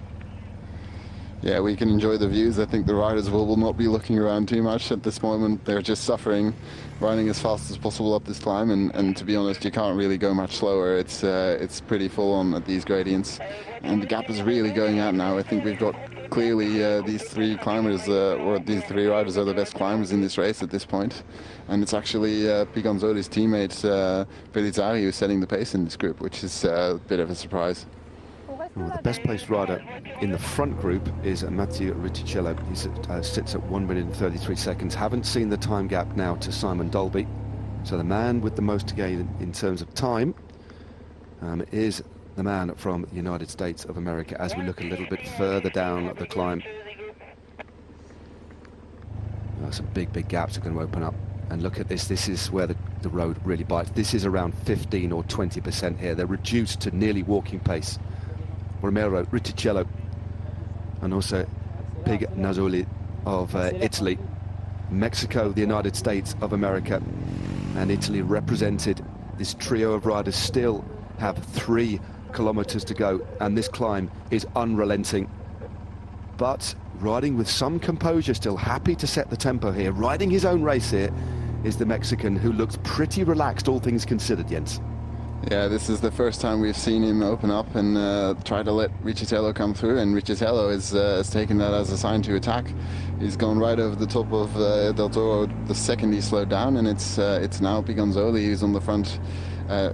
Yeah, we can enjoy the views. I think the riders will not be looking around too much at this moment. They're just suffering, riding as fast as possible up this climb, and to be honest, you can't really go much slower. It's pretty full on at these gradients, and the gap is really going out now. I think we've got clearly these three climbers, or these three riders are the best climbers in this race at this point, and it's actually Pigonzoli's teammate Pellizzari who's setting the pace in this group, which is a bit of a surprise. Well, the best placed rider in the front group is Matteo Riccicello. He sits at 1 minute and 33 seconds. Haven't seen the time gap now to Simon Dolby. So the man with the most to gain in terms of time is the man from the United States of America as we look a little bit further down the climb. Some big gaps are going to open up. And look at this. This is where the road really bites. This is around 15 or 20% here. They're reduced to nearly walking pace. Romero, Riccicello, and also Piganzoli of Italy. Mexico, the United States of America, and Italy represented. This trio of riders still have 3 kilometers to go, and this climb is unrelenting. But riding with some composure, still happy to set the tempo here, riding his own race here, is the Mexican, who looks pretty relaxed, all things considered, Jens. Yeah, this is the first time we've seen him open up and try to let Riccicello come through, and Riccicello has taken that as a sign to attack. He's gone right over the top of Del Toro the second he slowed down, and it's now Piganzoli who's on the front,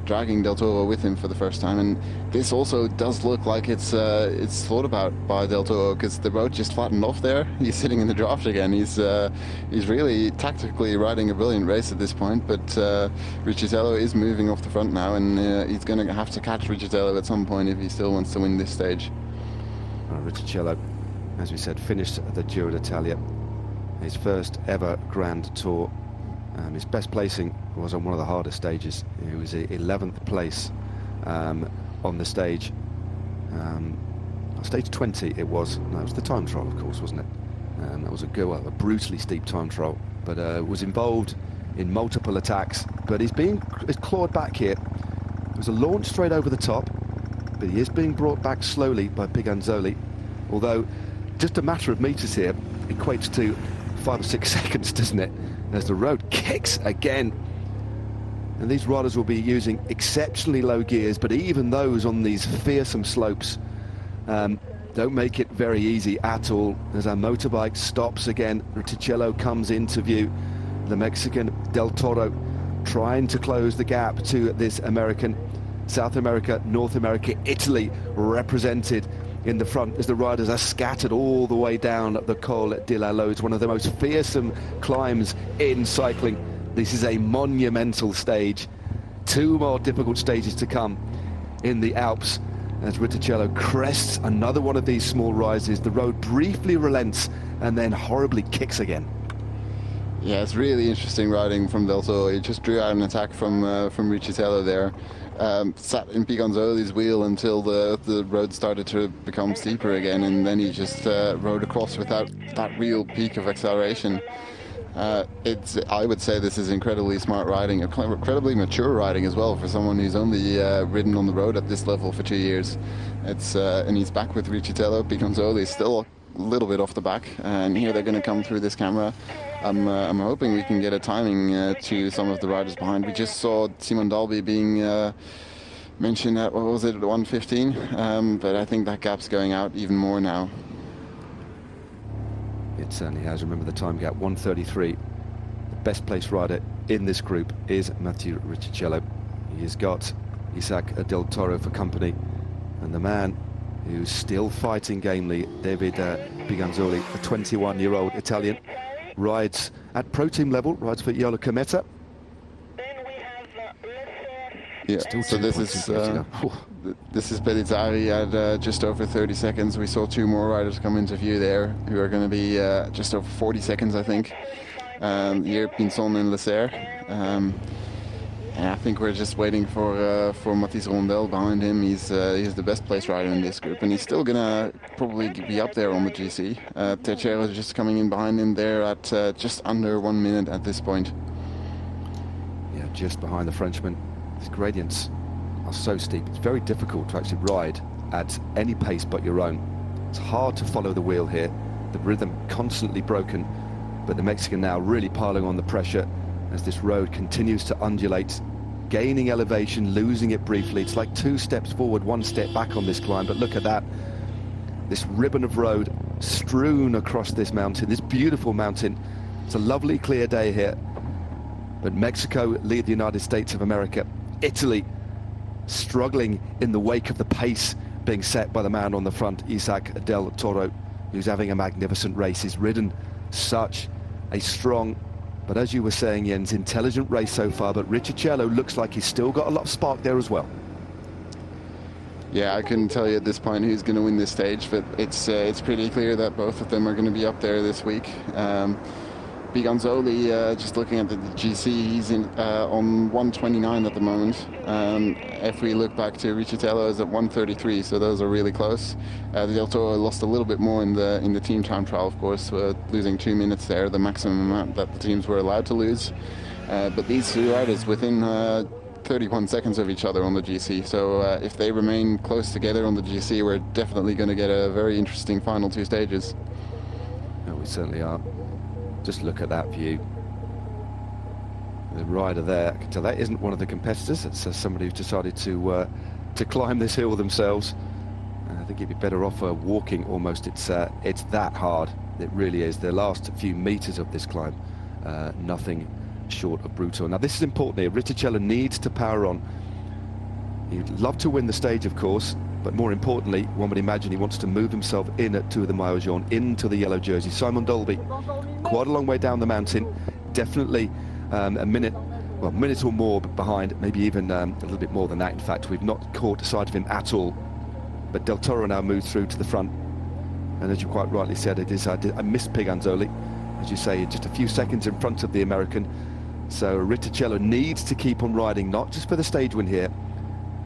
dragging Del Toro with him for the first time. And this also does look like it's thought about by Del Toro, because the road just flattened off there. He's sitting in the draft again. He's really tactically riding a brilliant race at this point, but Riccicello is moving off the front now, and he's going to have to catch Riccicello at some point if he still wants to win this stage. Riccicello, as we said, finished the Giro d'Italia, his first ever Grand Tour. His best placing was on one of the hardest stages. It was 11th place on the stage. Stage 20 it was. That was the time trial, of course, wasn't it? That was a brutally steep time trial, but was involved in multiple attacks. But he's clawed back here. It was a launch straight over the top, but he is being brought back slowly by Piganzoli. Although, just a matter of meters here equates to 5 or 6 seconds, doesn't it? As the road kicks again. And these riders will be using exceptionally low gears, but even those on these fearsome slopes don't make it very easy at all. As our motorbike stops again, Riccicello comes into view. The Mexican Del Toro trying to close the gap to this American. South America, North America, Italy represented in the front as the riders are scattered all the way down the Col de la Lode, one of the most fearsome climbs in cycling. This is a monumental stage. 2 more difficult stages to come in the Alps as Riccicello crests another one of these small rises. The road briefly relents and then horribly kicks again. Yeah, it's really interesting riding from Del Toro. He just drew out an attack from Riccicello there. Sat in Piganzoli's wheel until the road started to become steeper again, and then he just rode across without that real peak of acceleration. I would say this is incredibly smart riding, incredibly mature riding as well for someone who's only ridden on the road at this level for 2 years. And he's back with Riccicello. Piganzoli is still a little bit off the back, and here they're going to come through this camera. I'm hoping we can get a timing to some of the riders behind. We just saw Simon Dalby being mentioned at, what was it, 1:15, but I think that gap's going out even more now. It certainly has. Remember the time gap, 1:33. The best placed rider in this group is Matteo Riccicello. He has got Isaac Del Toro for company, and the man who's still fighting gamely, David Piganzoli, the 21-year-old Italian, rides at pro team level, rides for Iolo Cometa. Yeah, so this is Pellizzari at just over 30 seconds. We saw two more riders come into view there, who are going to be just over 40 seconds, I think. Here, Pinson and Leclerc. And I think we're just waiting for Mathis Rondel behind him. He's the best place rider in this group, and he's still gonna probably be up there on the GC. Teixeira is just coming in behind him there at just under 1 minute at this point. Yeah, just behind the Frenchman. These gradients are so steep. It's very difficult to actually ride at any pace but your own. It's hard to follow the wheel here. The rhythm constantly broken, but the Mexican now really piling on the pressure as this road continues to undulate, gaining elevation, losing it briefly. It's like 2 steps forward, 1 step back on this climb, but look at that. This ribbon of road strewn across this mountain, this beautiful mountain. It's a lovely clear day here, but Mexico lead the United States of America. Italy struggling in the wake of the pace being set by the man on the front, Isaac Del Toro, who's having a magnificent race. He's ridden such a strong, but as you were saying, Jens, intelligent race so far, but Riccicello looks like he's still got a lot of spark there as well. Yeah, I couldn't tell you at this point who's going to win this stage, but it's pretty clear that both of them are going to be up there this week. Piganzoli, just looking at the GC, he's on 129 at the moment. If we look back to Riccicello, is at 133, so those are really close. Del Toro lost a little bit more in the team time trial, of course, losing 2 minutes there, the maximum amount that the teams were allowed to lose. But these two riders within 31 seconds of each other on the GC, so if they remain close together on the GC, we're definitely going to get a very interesting final 2 stages. Yeah, we certainly are. Just look at that view. The rider there, I can tell that isn't one of the competitors. It's somebody who's decided to climb this hill themselves. I think he'd be better off walking almost. It's that hard. It really is. The last few meters of this climb, nothing short of brutal. Now this is important here. Riccicello needs to power on. He'd love to win the stage, of course, but more importantly, one would imagine he wants to move himself into the Maillot Jaune, into the yellow jersey. Simon Dolby, quite a long way down the mountain, definitely a minute or more behind, maybe even a little bit more than that. In fact, we've not caught sight of him at all. But Del Toro now moves through to the front, and as you quite rightly said, I missed Piganzoli, as you say, just a few seconds in front of the American. So Riccicello needs to keep on riding, not just for the stage win here,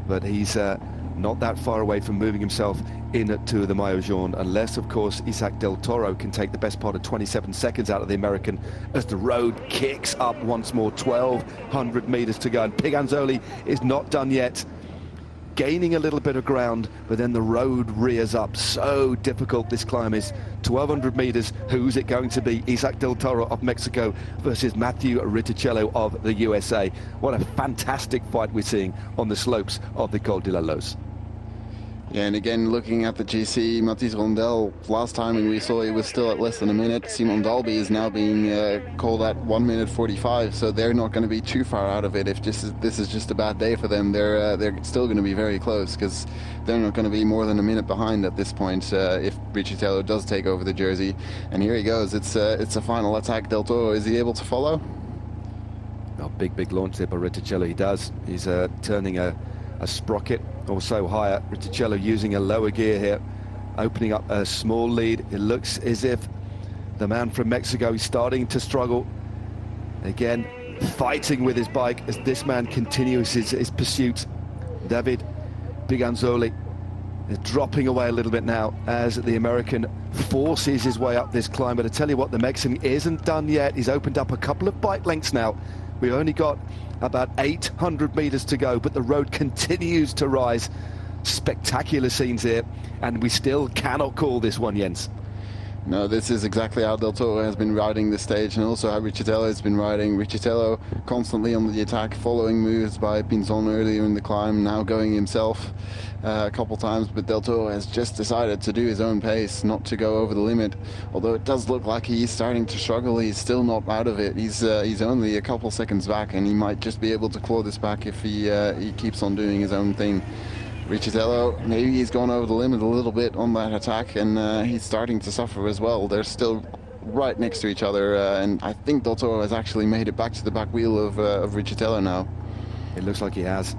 but he's not that far away from moving himself into the Maillot Jaune, unless, of course, Isaac Del Toro can take the best part of 27 seconds out of the American as the road kicks up once more. 1,200 meters to go, and Piganzoli is not done yet. Gaining a little bit of ground, but then the road rears up. So difficult this climb is. 1,200 meters. Who's it going to be? Isaac Del Toro of Mexico versus Matteo Riccicello of the USA. What a fantastic fight we're seeing on the slopes of the Col de la Loze. Yeah, and again, looking at the GC, Mathis Rondel, last time we saw he was still at less than a minute. Simon Dolby is now being called at 1 minute 45, so they're not going to be too far out of it. If this is just a bad day for them, they're still going to be very close, because they're not going to be more than a minute behind at this point if Riccicello does take over the jersey. And here he goes. It's a final attack. Del Toro, is he able to follow? Oh, big launch there by Riccicello. He does. He's turning a sprocket or so higher. Riccicello using a lower gear here, opening up a small lead. It looks as if the man from Mexico is starting to struggle again, fighting with his bike as this man continues his pursuit. David Piganzoli is dropping away a little bit now as the American forces his way up this climb. But I tell you what, the Mexican isn't done yet. He's opened up a couple of bike lengths now. We've only got about 800 meters to go, but the road continues to rise. Spectacular scenes here, and we still cannot call this one, Jens. No, this is exactly how Del Toro has been riding this stage, and also how Riccitello has been riding. Riccitello constantly on the attack, following moves by Pinzon earlier in the climb, now going himself a couple times, but Del Toro has just decided to do his own pace, not to go over the limit. Although it does look like he's starting to struggle, he's still not out of it. He's only a couple seconds back, and he might just be able to claw this back if he keeps on doing his own thing. Riccitello, maybe he's gone over the limit a little bit on that attack, and he's starting to suffer as well. They're still right next to each other, and I think Del Toro has actually made it back to the back wheel of Riccitello now. It looks like he has.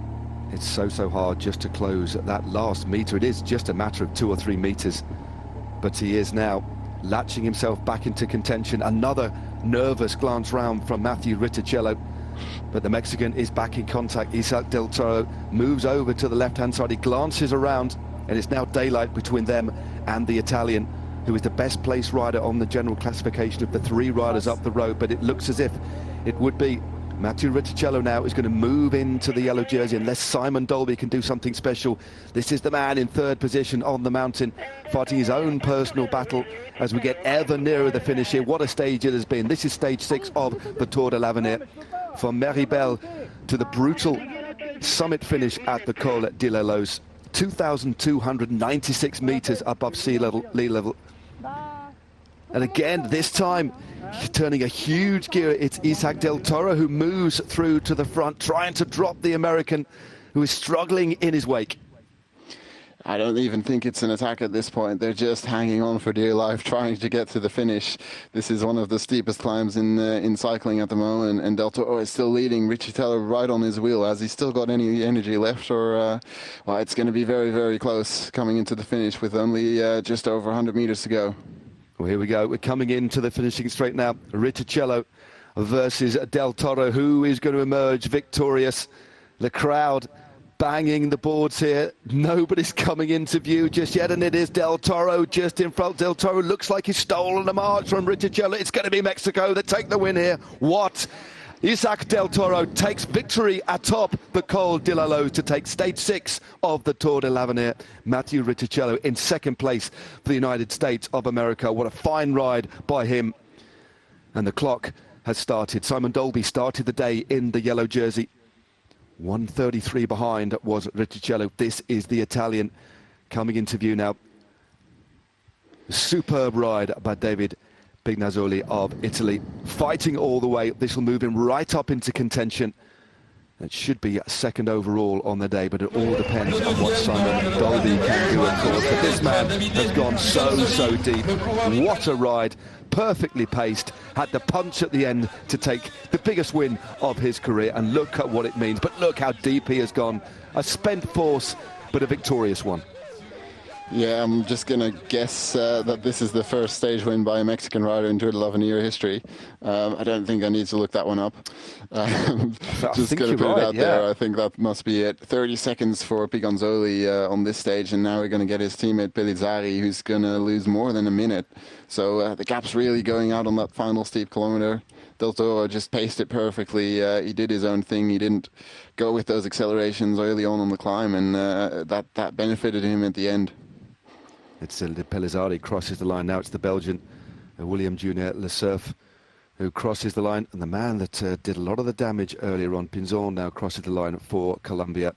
It's so hard just to close that last metre. It is just a matter of 2 or 3 metres, but he is now latching himself back into contention. Another nervous glance round from Matthew Riccitello, but the Mexican is back in contact. Isaac Del Toro moves over to the left-hand side. He glances around, and it's now daylight between them and the Italian, who is the best placed rider on the general classification of the 3 riders up the road. But it looks as if it would be Matthew Riccitello now is going to move into the yellow jersey unless Simon Dolby can do something special. This is the man in 3rd position on the mountain, fighting his own personal battle as we get ever nearer the finish here. What a stage it has been. This is stage 6 of the Tour de l'Avenir. From Méribel to the brutal summit finish at the Col de l'Elos, 2,296 metres above sea level. And again, this time, turning a huge gear, it's Isaac Del Toro who moves through to the front, trying to drop the American, who is struggling in his wake. I don't even think it's an attack at this point. They're just hanging on for dear life, trying to get to the finish. This is one of the steepest climbs in cycling at the moment, and Del Toro is still leading. Riccitello right on his wheel. Has he still got any energy left, or well, it's going to be very close coming into the finish with only just over 100 meters to go. Well, here we go. We're coming into the finishing straight now. Riccitello versus Del Toro. Who is going to emerge victorious? The crowd banging the boards here. Nobody's coming into view just yet, and it is Del Toro just in front. Del Toro looks like he's stolen a march from Riccitello. It's going to be Mexico that take the win here. What? Isaac Del Toro takes victory atop the Col de l'Elos to take stage 6 of the Tour de l'Avenir. Matthew Riccitello in 2nd place for the United States of America. What a fine ride by him. And the clock has started. Simon Dolby started the day in the yellow jersey. 1:33 behind was Riccitello. This is the Italian coming into view now. Superb ride by David Pignazzoli of Italy, fighting all the way. This will move him right up into contention. It should be 2nd overall on the day, but it all depends on what Simon Dolby can do, of course. But this man has gone so deep. What a ride. Perfectly paced, had the punch at the end to take the biggest win of his career, and look at what it means. But look how deep he has gone. A spent force, but a victorious one. Yeah, I'm just going to guess that this is the first stage win by a Mexican rider in Tour de l'Avenir history. I don't think I need to look that one up. Just going to put it out there. I think that must be it. 30 seconds for Pignazzoli on this stage, and now we're going to get his teammate Pellizzari, who's going to lose more than a minute. So the gap's really going out on that final steep kilometer. Del Toro just paced it perfectly. He did his own thing. He didn't go with those accelerations early on the climb, and that benefited him at the end. It's Pellizzari crosses the line. Now it's the Belgian, William Junior Le Cerf, who crosses the line. And the man that did a lot of the damage earlier on, Pinzon, now crosses the line for Colombia.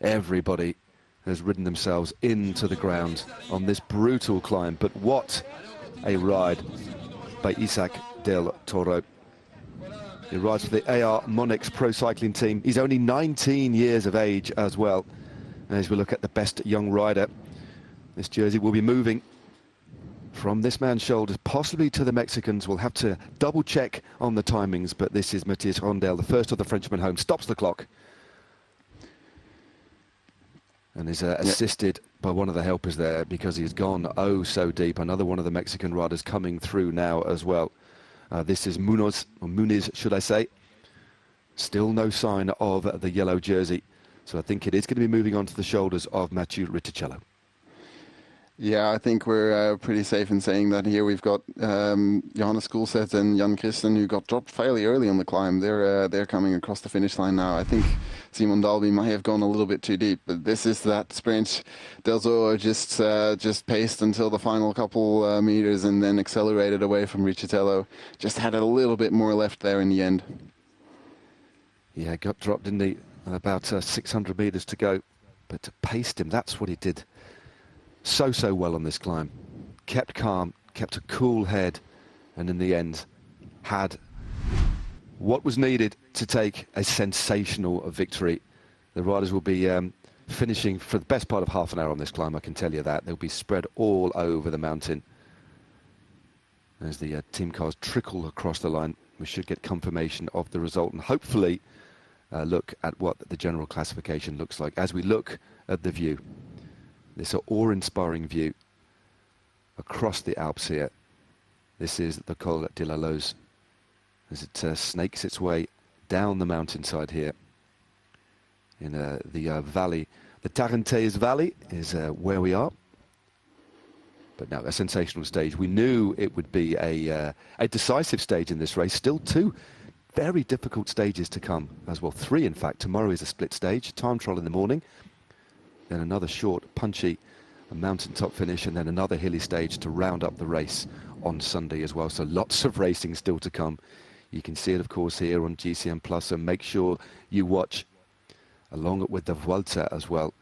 Everybody has ridden themselves into the ground on this brutal climb. But what a ride by Isaac Del Toro. He rides for the AR Monex Pro Cycling Team. He's only 19 years of age as well. And as we look at the best young rider, this jersey will be moving from this man's shoulders, possibly to the Mexicans. We'll have to double check on the timings, but this is Matthias Rondel, the first of the Frenchmen home, stops the clock. And is assisted by one of the helpers there because he's gone oh so deep. Another one of the Mexican riders coming through now as well. This is Munoz, or Muniz, should I say. Still no sign of the yellow jersey. So I think it is going to be moving on to the shoulders of Mathieu Riccitello. Yeah, I think we're pretty safe in saying that here we've got Johannes Koolset and Jan Christen, who got dropped fairly early on the climb. They're coming across the finish line now. I think Simon Dalby might have gone a little bit too deep, but this is that sprint. Del Zorro just paced until the final couple meters and then accelerated away from Riccitello. Just had a little bit more left there in the end. Yeah, got dropped in the about 600 meters to go, but paced him. That's what he did so well on this climb. Kept calm, kept a cool head, and in the end had what was needed to take a sensational victory. The riders will be finishing for the best part of half an hour on this climb, I can tell you that. They'll be spread all over the mountain. As the team cars trickle across the line, we should get confirmation of the result and hopefully look at what the general classification looks like as we look at the view. This awe-inspiring view across the Alps here. This is the Col de la Loze as it snakes its way down the mountainside here in the valley. The Tarentaise Valley is where we are. But no, a sensational stage. We knew it would be a decisive stage in this race. Still two very difficult stages to come as well. Three, in fact. Tomorrow is a split stage, time trial in the morning. Then another short, punchy mountaintop finish, and then another hilly stage to round up the race on Sunday as well. So lots of racing still to come. You can see it, of course, here on GCN Plus, so make sure you watch along with the Vuelta as well.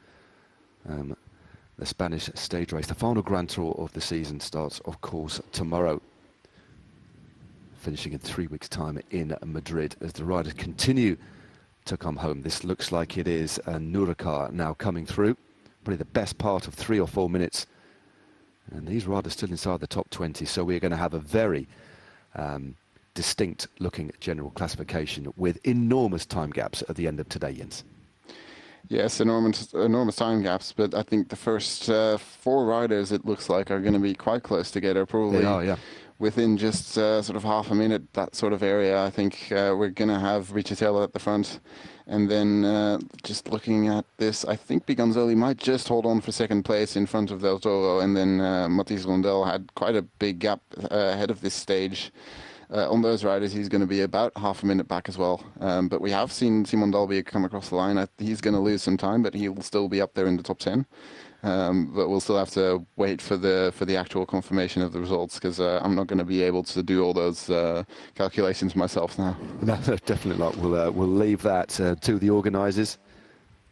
The Spanish stage race, the final Grand Tour of the season starts, of course, tomorrow. Finishing in 3 weeks' time in Madrid as the riders continue to come home. This looks like it is Nurikar now coming through. Probably the best part of 3 or 4 minutes. And these riders still inside the top 20, so we're going to have a very distinct looking general classification with enormous time gaps at the end of today, Jens. Yes, enormous time gaps, but I think the first 4 riders, it looks like, are going to be quite close together, probably. They are, yeah. Within just sort of half a minute, that sort of area. I think we're going to have Riccitello at the front. And then just looking at this, I think Biganzoli might just hold on for second place in front of Del Toro. And then Mathies Rondel had quite a big gap ahead of this stage. On those riders, he's going to be about half a minute back as well. But we have seen Simon Dalby come across the line. He's going to lose some time, but he'll still be up there in the top 10. But we'll still have to wait for the actual confirmation of the results, because I'm not going to be able to do all those calculations myself now. No, definitely not. We'll leave that to the organisers.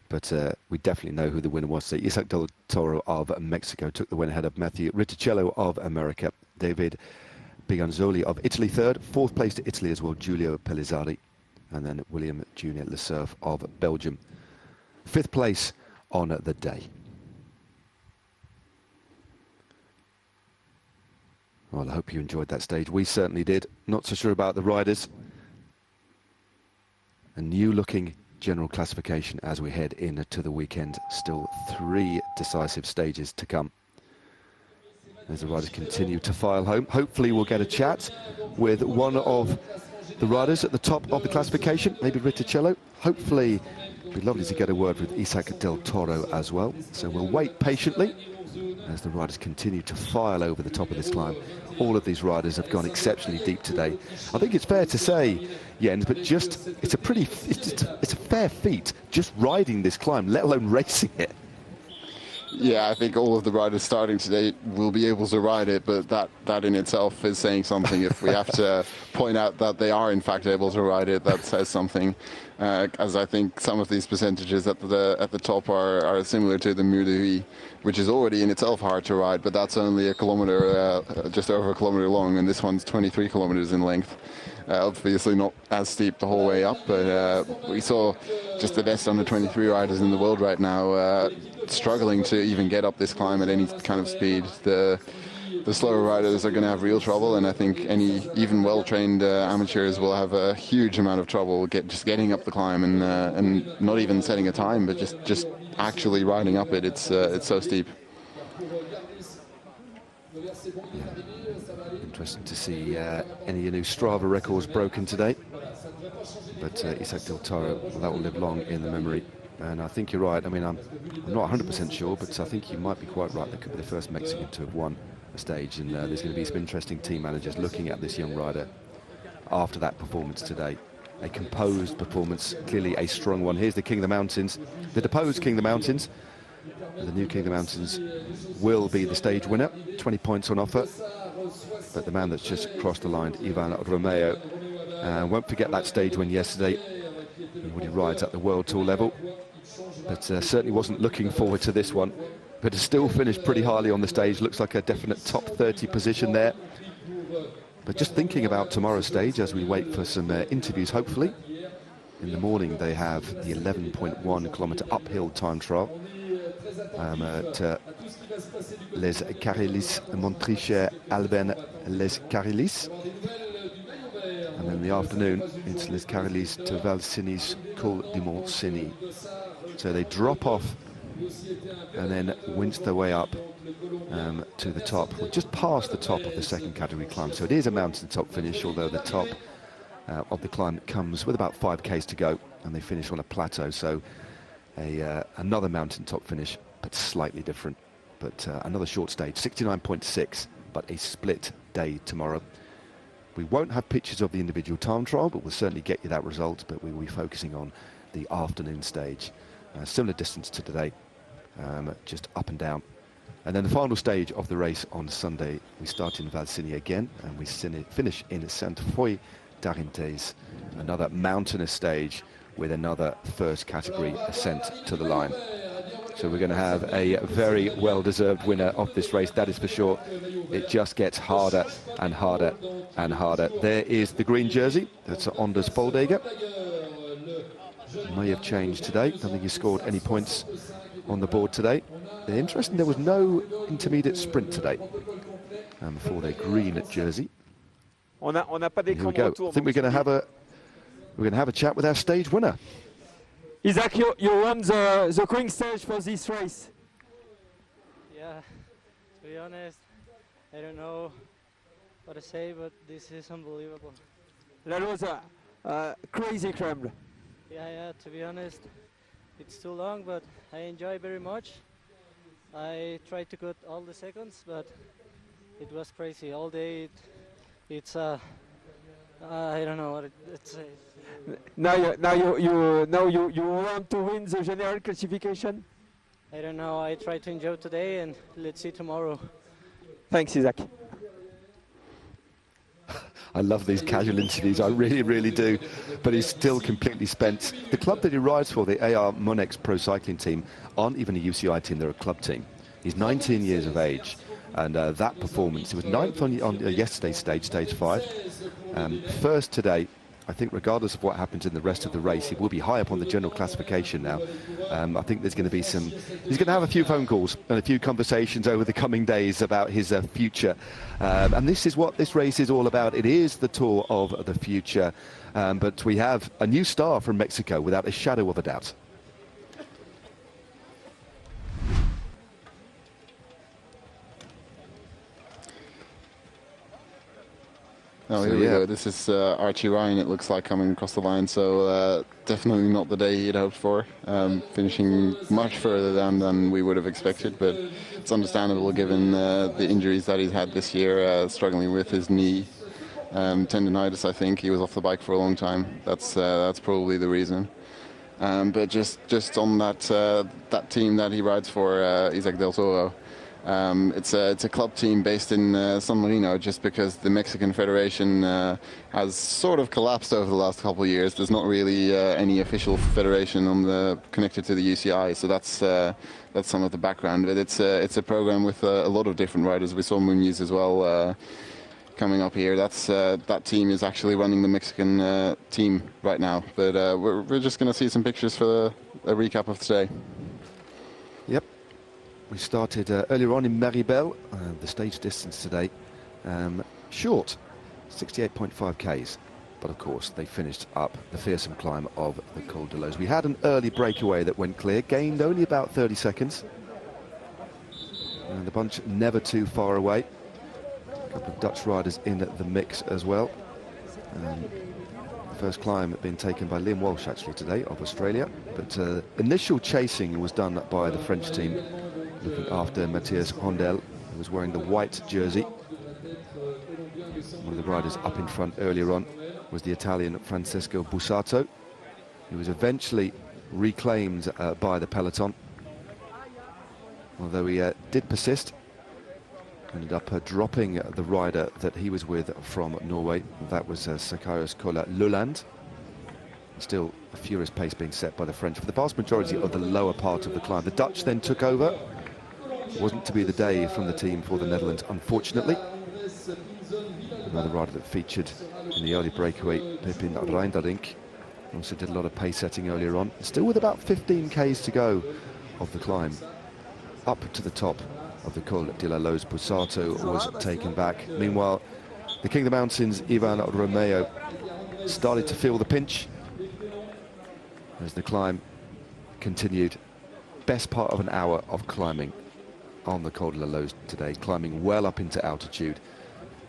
But we definitely know who the winner was. So Isaac Del Toro of Mexico took the win ahead of Matthew Riccitello of America. David Biganzoli of Italy third. Fourth place to Italy as well, Giulio Pellizzari. And then William Junior Lecerf of Belgium. Fifth place on the day. Well, I hope you enjoyed that stage. We certainly did. Not so sure about the riders. A new-looking general classification as we head into the weekend. Still 3 decisive stages to come. As the riders continue to file home. Hopefully we'll get a chat with one of the riders at the top of the classification, maybe Riccitello. Hopefully it'd be lovely to get a word with Isaac Del Toro as well. So we'll wait patiently as the riders continue to file over the top of this climb. All of these riders have gone exceptionally deep today. I think it's fair to say, Jens, but just it's a fair feat just riding this climb, let alone racing it. Yeah, I think all of the riders starting today will be able to ride it, but that in itself is saying something. If we have to point out that they are in fact able to ride it, that says something. As I think some of these percentages at the top are similar to the Mur de Huy, which is already in itself hard to ride, but that's only a kilometer, just over a kilometer long, and this one's 23 kilometers in length. Obviously not as steep the whole way up, but we saw just the best under 23 riders in the world right now struggling to even get up this climb at any kind of speed. The slower riders are going to have real trouble, and I think any even well-trained amateurs will have a huge amount of trouble just getting up the climb and not even setting a time, but just actually riding up it. It's so steep. Interesting to see any new Strava records broken today. But Isaac Del Toro, that will live long in the memory And I think you're right. I mean, I'm not 100% sure, but I think you might be quite right. That could be the first Mexican to have won a stage, and there's going to be some interesting team managers looking at this young rider after that performance today. A composed performance, clearly a strong one. Here's the King of the Mountains, the deposed King of the Mountains. The new King of the Mountains will be the stage winner, 20 points on offer. But the man that's just crossed the line, Ivan Romeo, won't forget that stage win yesterday when he rides at the World Tour level. But certainly wasn't looking forward to this one. But has still finished pretty highly on the stage. Looks like a definite top 30 position there. But just thinking about tomorrow's stage as we wait for some interviews, hopefully. In the morning, they have the 11.1 kilometre uphill time trial at Les Carélis Montricher Alben Les Carélis. And then in the afternoon, it's Les Carélis to Valsinis Col du Mont-Cenis. So they drop off and then winch their way up to the top, just past the top of the second category climb. So it is a mountaintop finish, although the top of the climb comes with about 5 k's to go, and they finish on a plateau. So another mountaintop finish, but slightly different. But another short stage, 69.6, but a split day tomorrow. We won't have pictures of the individual time trial, but we'll certainly get you that result. But we will be focusing on the afternoon stage. Similar distance to today, just up and down. And then the final stage of the race on Sunday, we start in Valsini again, and we finish in Sainte-Foy d'Arinthez, another mountainous stage with another first category ascent to the line. So we're going to have a very well-deserved winner of this race, that is for sure. It just gets harder and harder and harder. There is the green jersey, that's Anders Foldager. May have changed today, I don't think he scored any points on the board today. Interesting, there was no intermediate sprint today for their green jersey. On n'a pas Here we go. I think we're going to have a chat with our stage winner. Isaac, you won the Queen stage for this race. Yeah, to be honest, I don't know what to say, but this is unbelievable. That was a crazy climb. Yeah, to be honest, it's too long, but I enjoy very much. I tried to cut all the seconds, but it was crazy. All day, it's I don't know what to say. Now you want to win the general classification? I don't know. I try to enjoy today, and let's see tomorrow. Thanks, Isaac. I love these casual interviews, I really, really do. But he's still completely spent. The club that he rides for, the AR Monex Pro Cycling Team, aren't even a UCI team, they're a club team. He's 19 years of age, and that performance, he was 9th on yesterday's stage, stage 5. First today. I think regardless of what happens in the rest of the race, he will be high up on the general classification now. I think there's going to be he's going to have a few phone calls and a few conversations over the coming days about his future. And this is what this race is all about. It is the Tour of the Future. But we have a new star from Mexico without a shadow of a doubt. Oh, here we go. This is Archie Ryan, it looks like, coming across the line. So definitely not the day he'd hoped for. Finishing much further down than we would have expected. But it's understandable given the injuries that he's had this year, struggling with his knee tendonitis, I think. He was off the bike for a long time. That's probably the reason. But just on that team that he rides for, Isaac Del Toro, it's a club team based in San Marino, just because the Mexican Federation has sort of collapsed over the last couple of years. There's not really any official federation connected to the UCI, so that's some of the background. But it's a program with a lot of different riders. We saw Muñiz as well coming up here. That team is actually running the Mexican team right now. But we're just going to see some pictures for a recap of today. Yep. We started earlier on in Maribel. The stage distance today, short, 68.5 k's. But of course, they finished up the fearsome climb of the Col de Loze. We had an early breakaway that went clear, gained only about 30 seconds. And the bunch never too far away. A couple of Dutch riders in the mix as well. The first climb being taken by Liam Walsh actually today of Australia, but initial chasing was done by the French team, looking after Matthias Rondel, who was wearing the white jersey. One of the riders up in front earlier on was the Italian Francesco Bussato. He was eventually reclaimed by the peloton, although he did persist. Ended up dropping the rider that he was with from Norway. That was Sakaios Kola Luland. Still a furious pace being set by the French for the vast majority of the lower part of the climb. The Dutch then took over. It wasn't to be the day from the team for the Netherlands, unfortunately. Another rider that featured in the early breakaway, Pepin Reinderink, also did a lot of pace setting earlier on. Still with about 15 k's to go of the climb up to the top of the Col de la Loze. Bussato was taken back. Meanwhile, the King of the Mountains, Ivan Romeo, started to feel the pinch as the climb continued. Best part of an hour of climbing on the Col de la Loze today, climbing well up into altitude.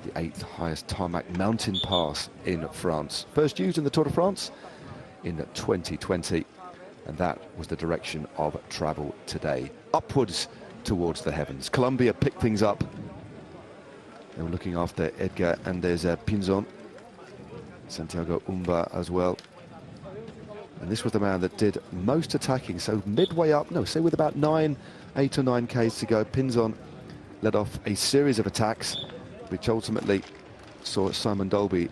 The 8th highest tarmac mountain pass in France. First used in the Tour de France in 2020, and that was the direction of travel today. Upwards towards the heavens. Colombia picked things up. They were looking after Edgar and there's Pinzon. Santiago Umba as well. And this was the man that did most attacking. So midway up, no, say with about 8 or 9 k's to go, Pinzon led off a series of attacks, which ultimately saw Simon Dolby,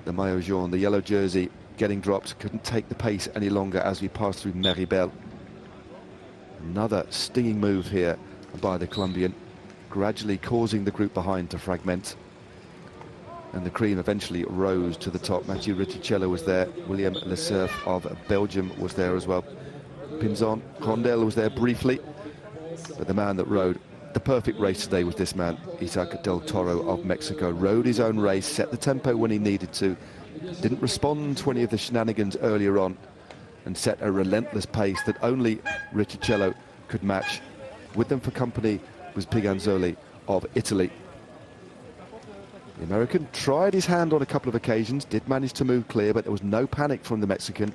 the maillot jaune, the yellow jersey, getting dropped. Couldn't take the pace any longer as we passed through Meribel. Another stinging move here by the Colombian, gradually causing the group behind to fragment. And the cream eventually rose to the top. Mathieu Riticello was there. William Le Cerf of Belgium was there as well. Pinzon, Rondel was there briefly. But the man that rode the perfect race today was this man, Isaac Del Toro of Mexico. Rode his own race, set the tempo when he needed to. Didn't respond to any of the shenanigans earlier on, and set a relentless pace that only Riticello could match. With them for company was Piganzoli of Italy. The American tried his hand on a couple of occasions, did manage to move clear, but there was no panic from the Mexican.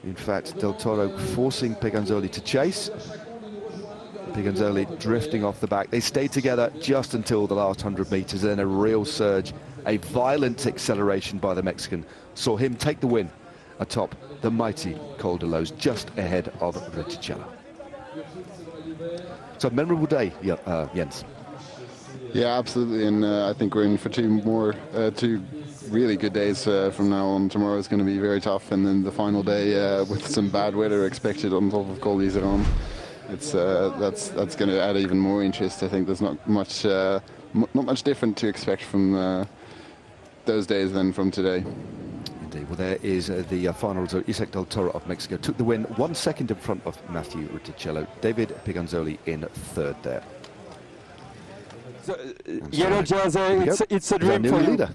In fact, Del Toro forcing Piganzoli to chase. Piganzoli drifting off the back. They stayed together just until the last 100 meters, then a real surge, a violent acceleration by the Mexican saw him take the win atop the mighty Col de Loze, just ahead of Riticello. So memorable day, Jens. Yeah, absolutely, and I think we're in for two really good days from now on. Tomorrow is going to be very tough, and then the final day with some bad weather expected on top of Col d'Iseran. It's that's going to add even more interest. I think there's not much different to expect from those days than from today. Indeed. Well, there is the final result. Isaac Del Toro of Mexico took the win, 1 second in front of Mathieu Riticello. David Piganzoli in third there. So, yellow jersey, it's a dream for you. Leader.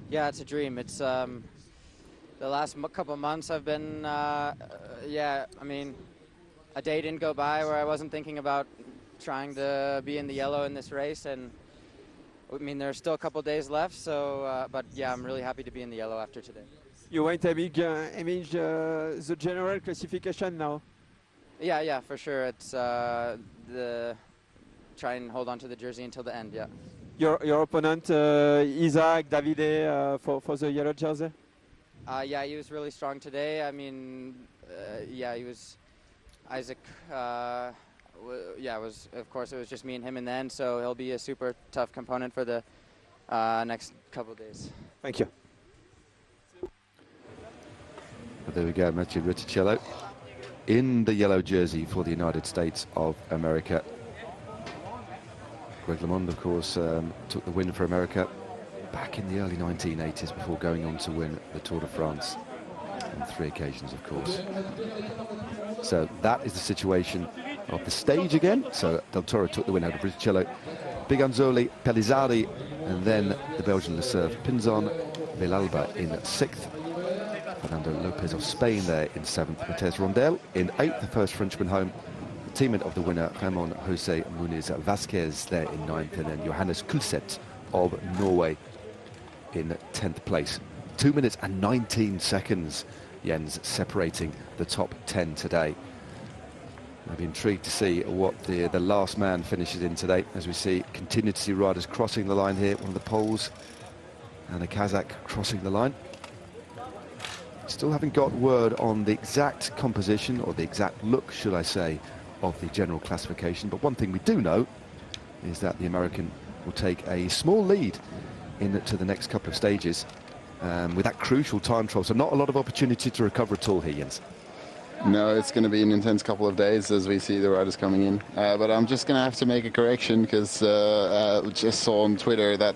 Yeah, it's a dream. It's the last couple of months I've been, yeah, I mean, a day didn't go by where I wasn't thinking about trying to be in the yellow in this race, and I mean, there's still a couple of days left, so, but yeah, I'm really happy to be in the yellow after today. You want a big image, the general classification now? Yeah, for sure. It's try and hold on to the jersey until the end, yeah. Your opponent, Isaac, Davide, for the yellow jersey? Yeah, he was really strong today. I mean, yeah, he was, Isaac, yeah, of course, it was just me and him in the end, so he'll be a super tough component for the next couple of days. Thank you. But there we go, Mathieu Riticello in the yellow jersey for the United States of America. Greg LeMond, of course, took the win for America back in the early 1980s before going on to win the Tour de France on 3 occasions, of course. So that is the situation of the stage again. So Del Toro took the win out of Riticello, Piganzoli, Pellizzari, and then the Belgian Le Cerf, Pinzon, Villalba in 6th. Fernando Lopez of Spain there in 7th. Matthias Rondel in 8th, the first Frenchman home. The teammate of the winner, Ramon Jose Muniz Vasquez there in 9th, and then Johannes Kulset of Norway in 10th place. 2 minutes and 19 seconds, Jens, separating the top 10 today. I'll be intrigued to see what the last man finishes in today. As we continue to see riders crossing the line here. One of the Poles and a Kazakh crossing the line. Still haven't got word on the exact composition, or the exact look, should I say, of the general classification. But one thing we do know is that the American will take a small lead into the next couple of stages with that crucial time trial. So not a lot of opportunity to recover at all here, Jens. No, it's going to be an intense couple of days as we see the riders coming in. But I'm just going to have to make a correction, because just saw on Twitter that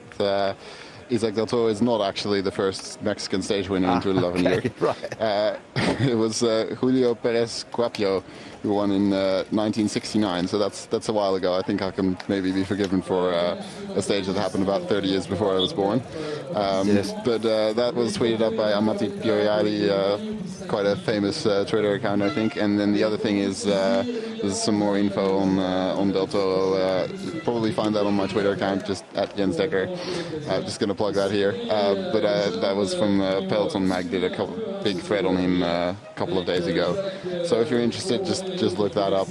Isaac Del Toro is not actually the first Mexican stage winner in 2011 year. Right. It was Julio Perez Cuapio who won in 1969, so that's a while ago. I think I can maybe be forgiven for a stage that happened about 30 years before I was born. Yes. But that was tweeted up by Amati Pioriali, quite a famous Twitter account, I think. And then the other thing is there's some more info on Del Toro. Probably find that on my Twitter account, just at Jens Decker. Just going to plug that here. But that was from Peloton Mag, did a big thread on him a couple of days ago. So if you're interested, just look that up.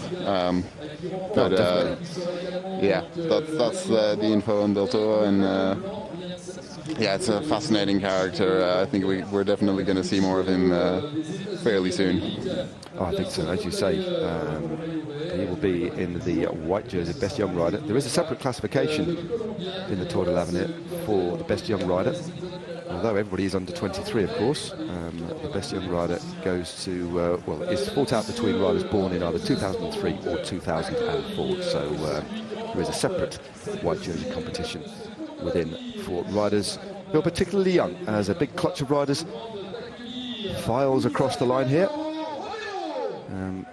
But yeah, that's the info on Del Toro, and yeah, it's a fascinating character. I think we're definitely going to see more of him fairly soon. Oh, I think so. As you say, he will be in the white jersey, best young rider. There is a separate classification in the Tour de l'Avenir for the best young rider. Although everybody is under 23, of course, the best young rider goes to, well, is fought out between riders born in either 2003 or 2004. So there is a separate white jersey competition within for riders who are particularly young, as a big clutch of riders files across the line here.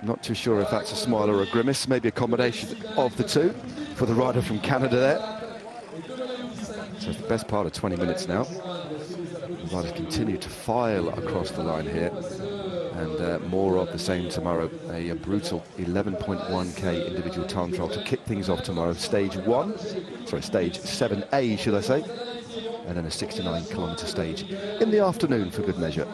Not too sure if that's a smile or a grimace, maybe a combination of the two for the rider from Canada there. So it's the best part of 20 minutes now. The riders continue to file across the line here, and more of the same tomorrow. A brutal 11.1k individual time trial to kick things off tomorrow. Stage 7A, should I say, and then a 69-kilometre stage in the afternoon for good measure.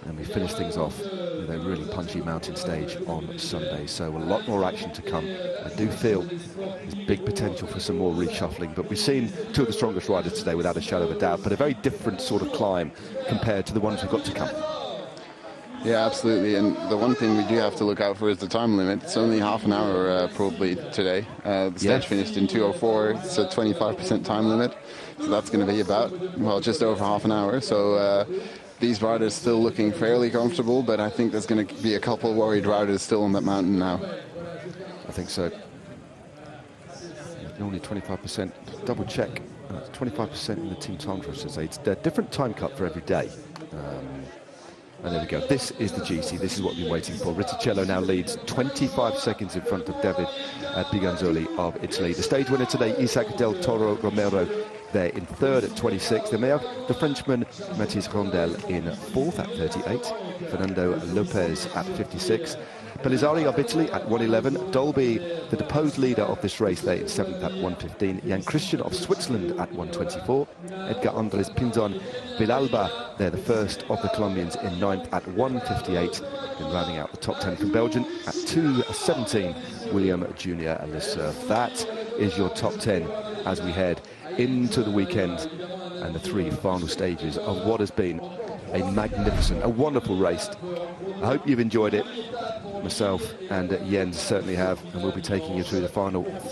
And we finish things off with a really punchy mountain stage on Sunday. So a lot more action to come. I do feel there's big potential for some more reshuffling, but we've seen two of the strongest riders today without a shadow of a doubt, but a very different sort of climb compared to the ones we've got to come. Yeah, absolutely. And the one thing we do have to look out for is the time limit. It's only half an hour probably today. The stage finished in 2:04. It's a 25% time limit. So that's going to be about, well, just over half an hour. So these riders still looking fairly comfortable, but I think there's going to be a couple of worried riders still on that mountain now. I think so. Only 25%. Double check. 25% in the team time trial. So it's a different time cut for every day. And there we go. This is the GC. This is what we've been waiting for. Riticello now leads 25 seconds in front of David Piganzoli of Italy. The stage winner today, Isaac Del Toro Romero, there in third at 26. Then we have the Frenchman Mathis Rondel in fourth at 38. Fernando Lopez at 56. Pellizzari of Italy at 111. Dolby, the deposed leader of this race, there in seventh at 115. Jan Christian of Switzerland at 124. Edgar Andres Pinzon Villalba, there the first of the Colombians, in ninth at 158. And rounding out the top 10 from Belgium at 217, William Junior Lesurf. That is your top 10 as we head into the weekend and the three final stages of what has been a magnificent, a wonderful race. I hope you've enjoyed it. Myself and Jens certainly have, and we'll be taking you through the final